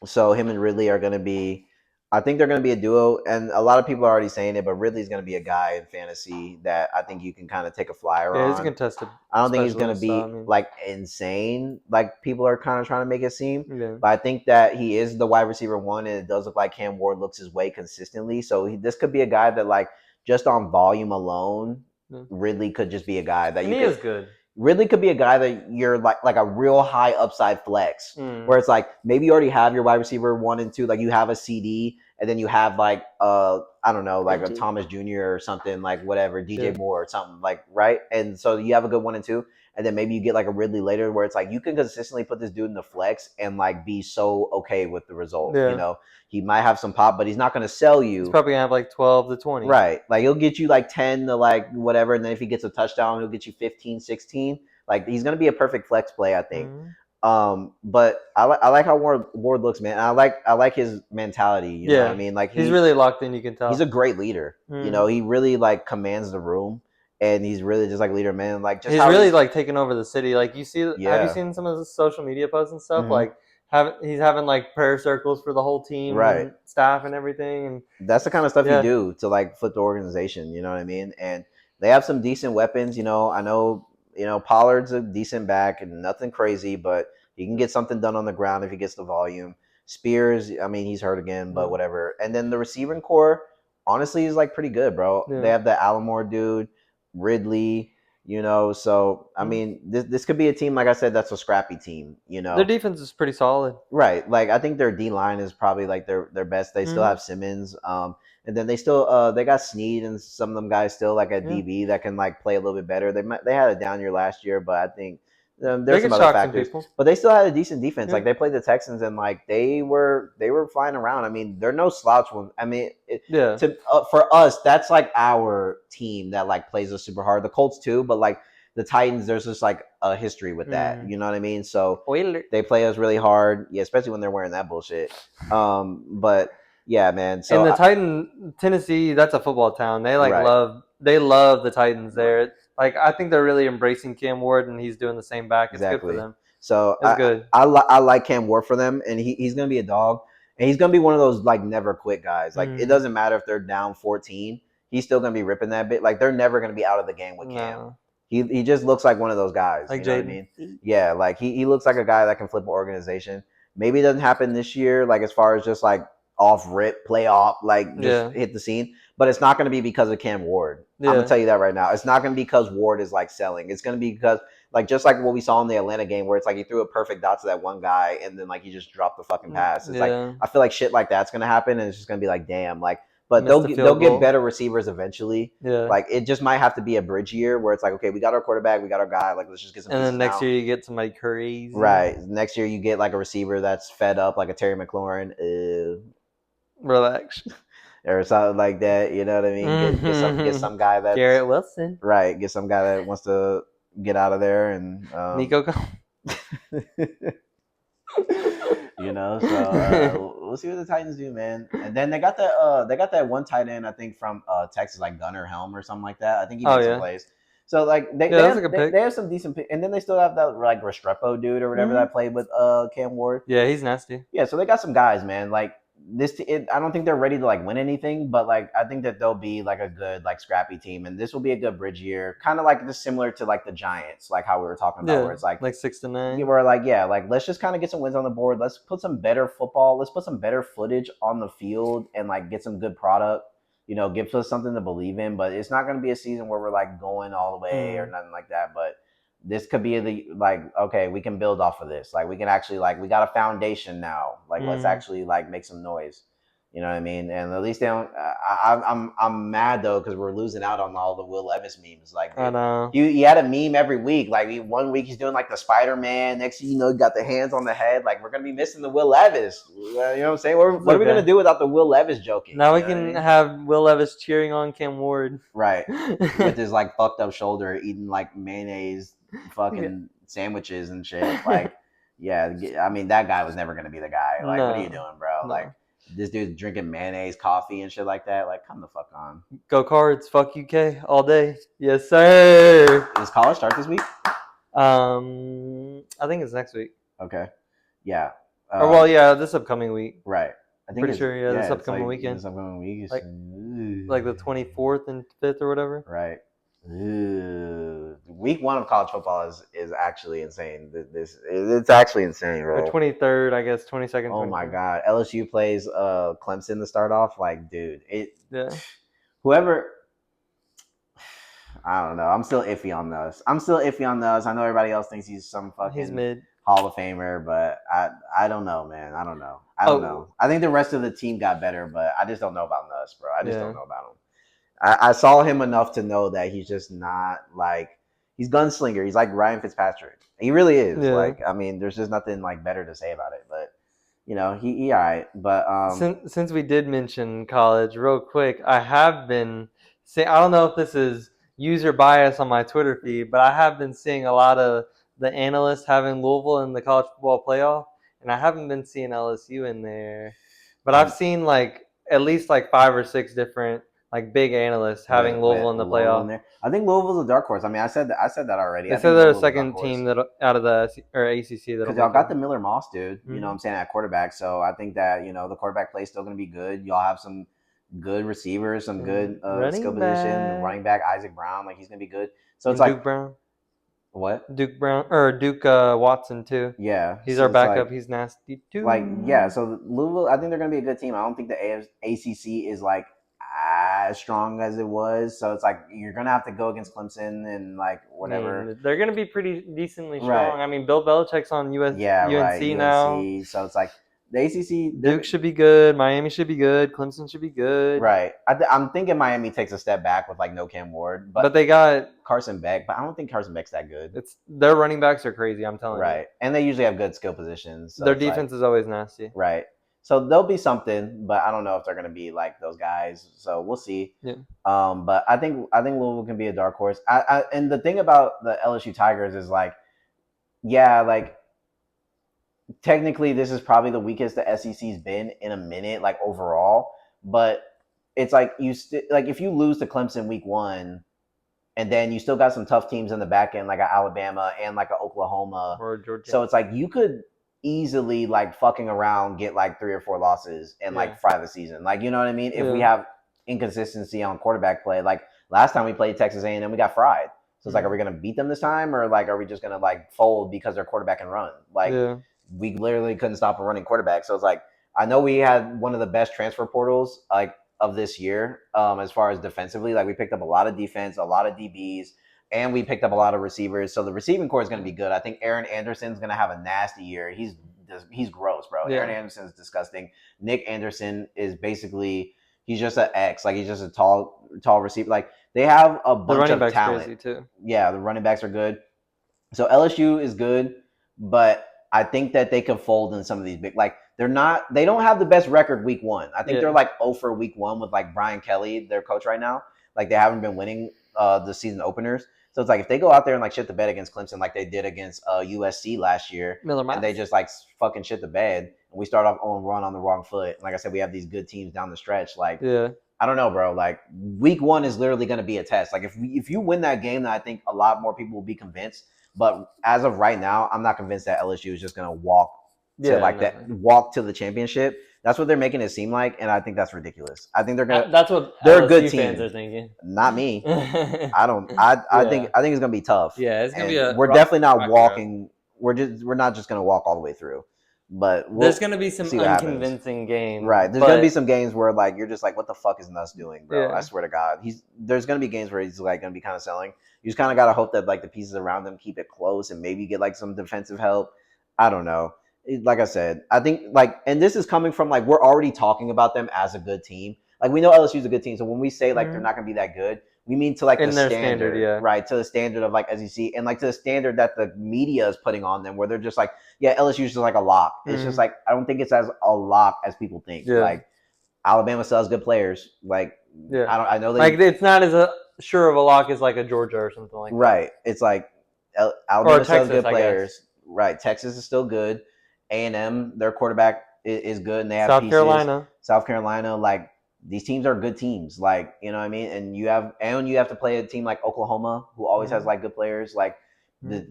So him and Ridley are going to be, I think they're going to be a duo. And a lot of people are already saying it, but Ridley's going to be a guy in fantasy that I think you can kind of take a flyer on. Yeah, he's a contested. I don't think he's going to be like insane, like people are kind of trying to make it seem. Yeah. But I think that he is the wide receiver one, and it does look like Cam Ward looks his way consistently. So this could be a guy that, like, just on volume alone, Ridley could just be a guy that he is good. Ridley could be a guy that you're like a real high upside flex, where it's like maybe you already have your wide receiver 1 and 2, like you have a CD, and then you have like I don't know, like a Thomas Jr. or something, like whatever, DJ Moore or something, like, right? And so you have a good 1 and 2, and then maybe you get like a Ridley later, where it's like you can consistently put this dude in the flex and like be so okay with the result. You know, he might have some pop, but he's not going to sell you. He's probably gonna have like 12 to 20. Right. Like he'll get you like 10 to like whatever, and then if he gets a touchdown, he'll get you 15, 16. Like he's going to be a perfect flex play, I think. But I like how Ward looks, man. I like his mentality. You know what I mean? Like he's really locked in. You can tell he's a great leader. You know, he really like commands the room, and he's really just like leader, man. Like just he's really like taking over the city. Like you see, have you seen some of the social media posts and stuff? Like he's having like prayer circles for the whole team, and staff, and everything. And that's the kind of stuff you do to like flip the organization. You know what I mean? And they have some decent weapons. You know, I know. You know, Pollard's a decent back and nothing crazy, but he can get something done on the ground if he gets the volume. Spears, I mean, he's hurt again, but whatever. And then the receiving core, honestly, is like pretty good, bro. They have the Allamore dude, Ridley, you know. So, I mean, this could be a team, like I said, that's a scrappy team, you know. Their defense is pretty solid. Right. Like, I think their D-line is probably like their best. They still have Simmons. And then they still they got Snead and some of them guys still like at DB that can like play a little bit better. They had a down year last year, but I think there's some other factors. But they still had a decent defense. Like they played the Texans and like they were flying around. I mean, they're no slouch. I mean, for us, that's like our team that like plays us super hard. The Colts too, but like the Titans, there's just like a history with that. You know what I mean? So they play us really hard, especially when they're wearing that bullshit. But yeah, man. So and Tennessee, that's a football town. They like love the Titans there. Like I think they're really embracing Cam Ward, and he's doing the same back. It's good for them. So it's good. I like Cam Ward for them, and he's gonna be a dog, and he's gonna be one of those like never quit guys. Like it doesn't matter if they're down 14, he's still gonna be ripping that bit. Like they're never gonna be out of the game with Cam. He just looks like one of those guys. Like, you know what I mean? Yeah, like he looks like a guy that can flip an organization. Maybe it doesn't happen this year, like as far as just like off rip, play off, like just hit the scene. But it's not going to be because of Cam Ward. I'm going to tell you that right now. It's not going to be because Ward is like selling. It's going to be because like just like what we saw in the Atlanta game where it's like he threw a perfect dot to that one guy and then like he just dropped the fucking pass. It's like I feel like shit like that's going to happen and it's just going to be like damn, like but they'll get better receivers eventually. Yeah. Like it just might have to be a bridge year where it's like, okay, we got our quarterback, we got our guy, like let's just get some. And then next year you get somebody crazy. Right. Next year you get like a receiver that's fed up, like a Terry McLaurin. Relax. Or something like that, you know what I mean? Get some guy that's Garrett Wilson. Right. Get some guy that wants to get out of there and Nico. You know, so we'll see what the Titans do, man. And then they got that one tight end, I think, from Texas, like Gunnar Helm or something like that. I think he made some plays. So like they have some decent pick. And then they still have that like Restrepo dude or whatever that played with Cam Ward. Yeah, he's nasty. Yeah, so they got some guys, man. Like I don't think they're ready to like win anything, but like I think that they'll be like a good like scrappy team, and this will be a good bridge year, kind of like just similar to like the Giants, like how we were talking about, where it's like 6 to 9. We're like like let's just kind of get some wins on the board. Let's put some better football. Let's put some better footage on the field and like get some good product. gives us something to believe in. But it's not going to be a season where we're like going all the way or nothing like that. But this could be okay, we can build off of this. Like we can actually we got a foundation now. Like let's actually make some noise. You know what I mean? And at least they don't. I'm mad though because we're losing out on all the Will Levis memes. Like I know. he had a meme every week. Like one week he's doing like the Spider Man. Next thing you know, he got the hands on the head. Like we're gonna be missing the Will Levis. You know what I'm saying? What are we gonna do without the Will Levis joking? Now we can have Will Levis cheering on Cam Ward, right? With his fucked up shoulder, eating mayonnaise, fucking sandwiches and shit. Like, yeah, I mean that guy was never gonna be the guy. Like, what are you doing, bro? No. Like. This dude's drinking mayonnaise, coffee, and shit like that. Like, come the fuck on. Go Cards, fuck UK all day. Yes, sir. Does college start this week? I think it's next week. Okay. Yeah. This upcoming week. Right. I think pretty sure. This upcoming weekend. This upcoming week is like the 24th and 5th or whatever. Right. Week 1 of college football is actually insane. It's actually insane, bro. Or 23rd, I guess, 22nd. Oh 23rd. My god, LSU plays Clemson to start off. Like, dude, yeah. Whoever, I don't know. I'm still iffy on those. I know everybody else thinks he's some fucking mid Hall of Famer, but I don't know, man. I don't know. I think the rest of the team got better, but I just don't know about Nuss, bro. I just don't know about him. I saw him enough to know that he's just not he's gunslinger. He's like Ryan Fitzpatrick. He really is. Yeah. I mean, there's just nothing better to say about it. But he all right. But since we did mention college, real quick, I have been saying, I don't know if this is user bias on my Twitter feed, but I have been seeing a lot of the analysts having Louisville in the college football playoff, and I haven't been seeing LSU in there. But I've seen at least 5 or 6 different big analysts having Louisville in the playoff. In there. I think Louisville's a dark horse. I mean, I said that already. They said they're a second team that out of the ACC. Because y'all got the Miller Moss dude. Mm-hmm. You know what I'm saying, at quarterback. So I think that the quarterback play is still going to be good. Y'all have some good receivers, some good skill position. Running back Isaac Brown, he's going to be good. So it's Duke Brown. What? Duke Brown or Duke Watson too. Yeah, he's our backup. He's nasty too. So Louisville, I think they're going to be a good team. I don't think the ACC is as strong as it was. So it's you're going to have to go against Clemson and whatever. They're going to be pretty decently strong. Right. I mean, Bill Belichick's on UNC now. So it's the ACC. Duke should be good. Miami should be good. Clemson should be good. Right. I'm thinking Miami takes a step back with no Cam Ward. But they got Carson Beck. But I don't think Carson Beck's that good. Their running backs are crazy, I'm telling you. Right. And they usually have good skill positions. So their defense is always nasty. Right. So they'll be something, but I don't know if they're going to be like those guys. So we'll see. Yeah. But I think Louisville can be a dark horse. And the thing about the LSU Tigers is technically this is probably the weakest the SEC's been in a minute, overall. But it's if you lose to Clemson week 1, and then you still got some tough teams in the back end, like Alabama and a Oklahoma or Georgia. So it's you could easily fucking around get 3 or 4 losses and fry the season. You know what I mean? If we have inconsistency on quarterback play, last time we played Texas A&M, we got fried. So it's are we gonna beat them this time, or are we just gonna fold because their quarterback can run? We literally couldn't stop a running quarterback. So it's I know we had one of the best transfer portals of this year as far as defensively. We picked up a lot of defense, a lot of DBs, and we picked up a lot of receivers. So the receiving core is going to be good. I think Aaron Anderson's going to have a nasty year. He's gross, bro. Yeah. Aaron Anderson's disgusting. Nick Anderson is basically, he's just an X. He's just a tall receiver. They have a bunch of talent. Crazy too. Yeah, the running backs are good. So LSU is good, but I think that they can fold in some of these big, they don't have the best record week 1. I think they're 0 for week 1 with Brian Kelly, their coach right now. They haven't been winning the season openers. So it's if they go out there and shit the bed against Clemson like they did against USC last year, and they just fucking shit the bed, and we start off on run on the wrong foot. And like I said, we have these good teams down the stretch. I don't know, bro. Week 1 is literally going to be a test. If you win that game, then I think a lot more people will be convinced. But as of right now, I'm not convinced that LSU is just going to walk to the championship. That's what they're making it seem like, and I think that's ridiculous. I think they're gonna. That's what they're a good team. Fans are thinking. Not me. I don't. I think it's gonna be tough. Yeah, it's gonna be we're definitely not walking. We're not just gonna walk all the way through. But there's gonna be some see what happens. unconvincing games. Right. There's gonna be some games where like you're just like, what the fuck is Nuss doing, bro? Yeah. I swear to God. There's gonna be games where he's like gonna be kind of selling. You just kind of gotta hope that like the pieces around them keep it close and maybe get like some defensive help. I don't know. Like I said, I think like, and this is coming from like we're already talking about them as a good team. Like we know LSU's a good team, so when we say like they're not gonna be that good, we mean to like In the their standard, standard, yeah. right? To the standard of like SEC and like to the standard that the media is putting on them, where they're just like, yeah, LSU's just like a lock. It's just like I don't think it's as a lock as people think. Yeah. Like Alabama still has good players. Like Yeah. I know they like it's not as sure of a lock as like a Georgia or something like that. right. It's like Alabama still has Texas, good players. Right. Texas is still good. A&M, their quarterback is good, and they have South pieces. Carolina. South Carolina, like these teams are good teams. Like you know what I mean. And you have to play a team like Oklahoma, who always has like good players. Like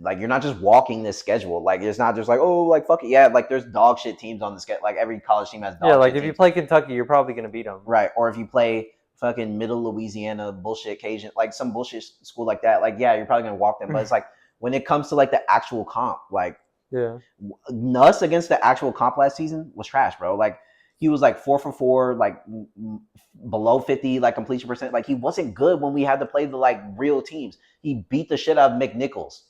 like you're not just walking this schedule. Like it's not just like oh like fuck it yeah. Like there's dog shit teams on the schedule. Like every college team has dog. Yeah, like shit if you teams. play Kentucky, you're probably gonna beat them. Right. Or if you play fucking Middle Louisiana bullshit Cajun, like some bullshit school like that, like yeah, you're probably gonna walk them. But it's like when it comes to like the actual comp, like yeah, Nuss against the actual comp last season was trash, bro. Like he was like 4 for 4, like below 50, like completion percent. Like he wasn't good when we had to play the like real teams. He beat the shit out of McNichols.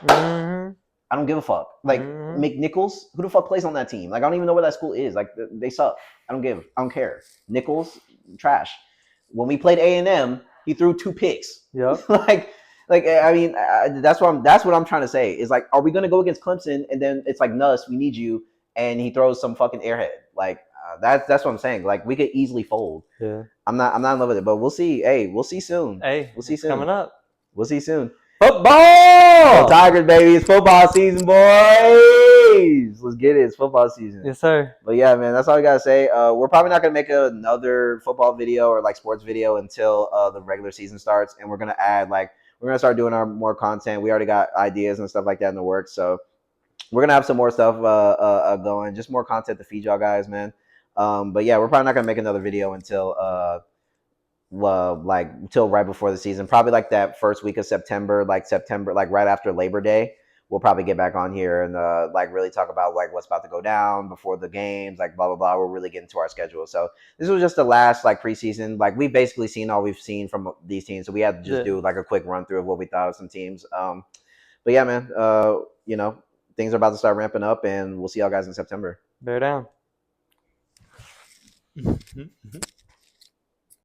Mm-hmm. I don't give a fuck. Like McNichols, who the fuck plays on that team? Like I don't even know where that school is. Like they suck. I don't care. Nichols, trash. When we played A&M, he threw 2 picks. Yep. like I mean, that's what I'm trying to say. Is like, are we gonna go against Clemson and then it's like Nuss, we need you, and he throws some fucking airhead. Like that's what I'm saying. Like we could easily fold. Yeah. I'm not in love with it, but we'll see. Hey, we'll see soon. Hey, we'll see soon. Coming up. We'll see soon. Football! Go Tigers, baby. It's football season, boys. Let's get it. It's football season. Yes, sir. But yeah, man, that's all we got to say. We're probably not going to make another football video or like sports video until the regular season starts. And we're going to add we're going to start doing our more content. We already got ideas and stuff like that in the works. So we're going to have some more stuff going. Just more content to feed y'all guys, man. But yeah, we're probably not going to make another video until till right before the season, probably like that first week of September, like right after Labor Day. We'll probably get back on here and like really talk about like what's about to go down before the games, like blah blah blah. We're really getting to our schedule. So this was just the last like preseason. Like we've basically seen all we've seen from these teams. So we had to just do like a quick run through of what we thought of some teams. But yeah, man, you know, things are about to start ramping up, and we'll see y'all guys in September. Bear down.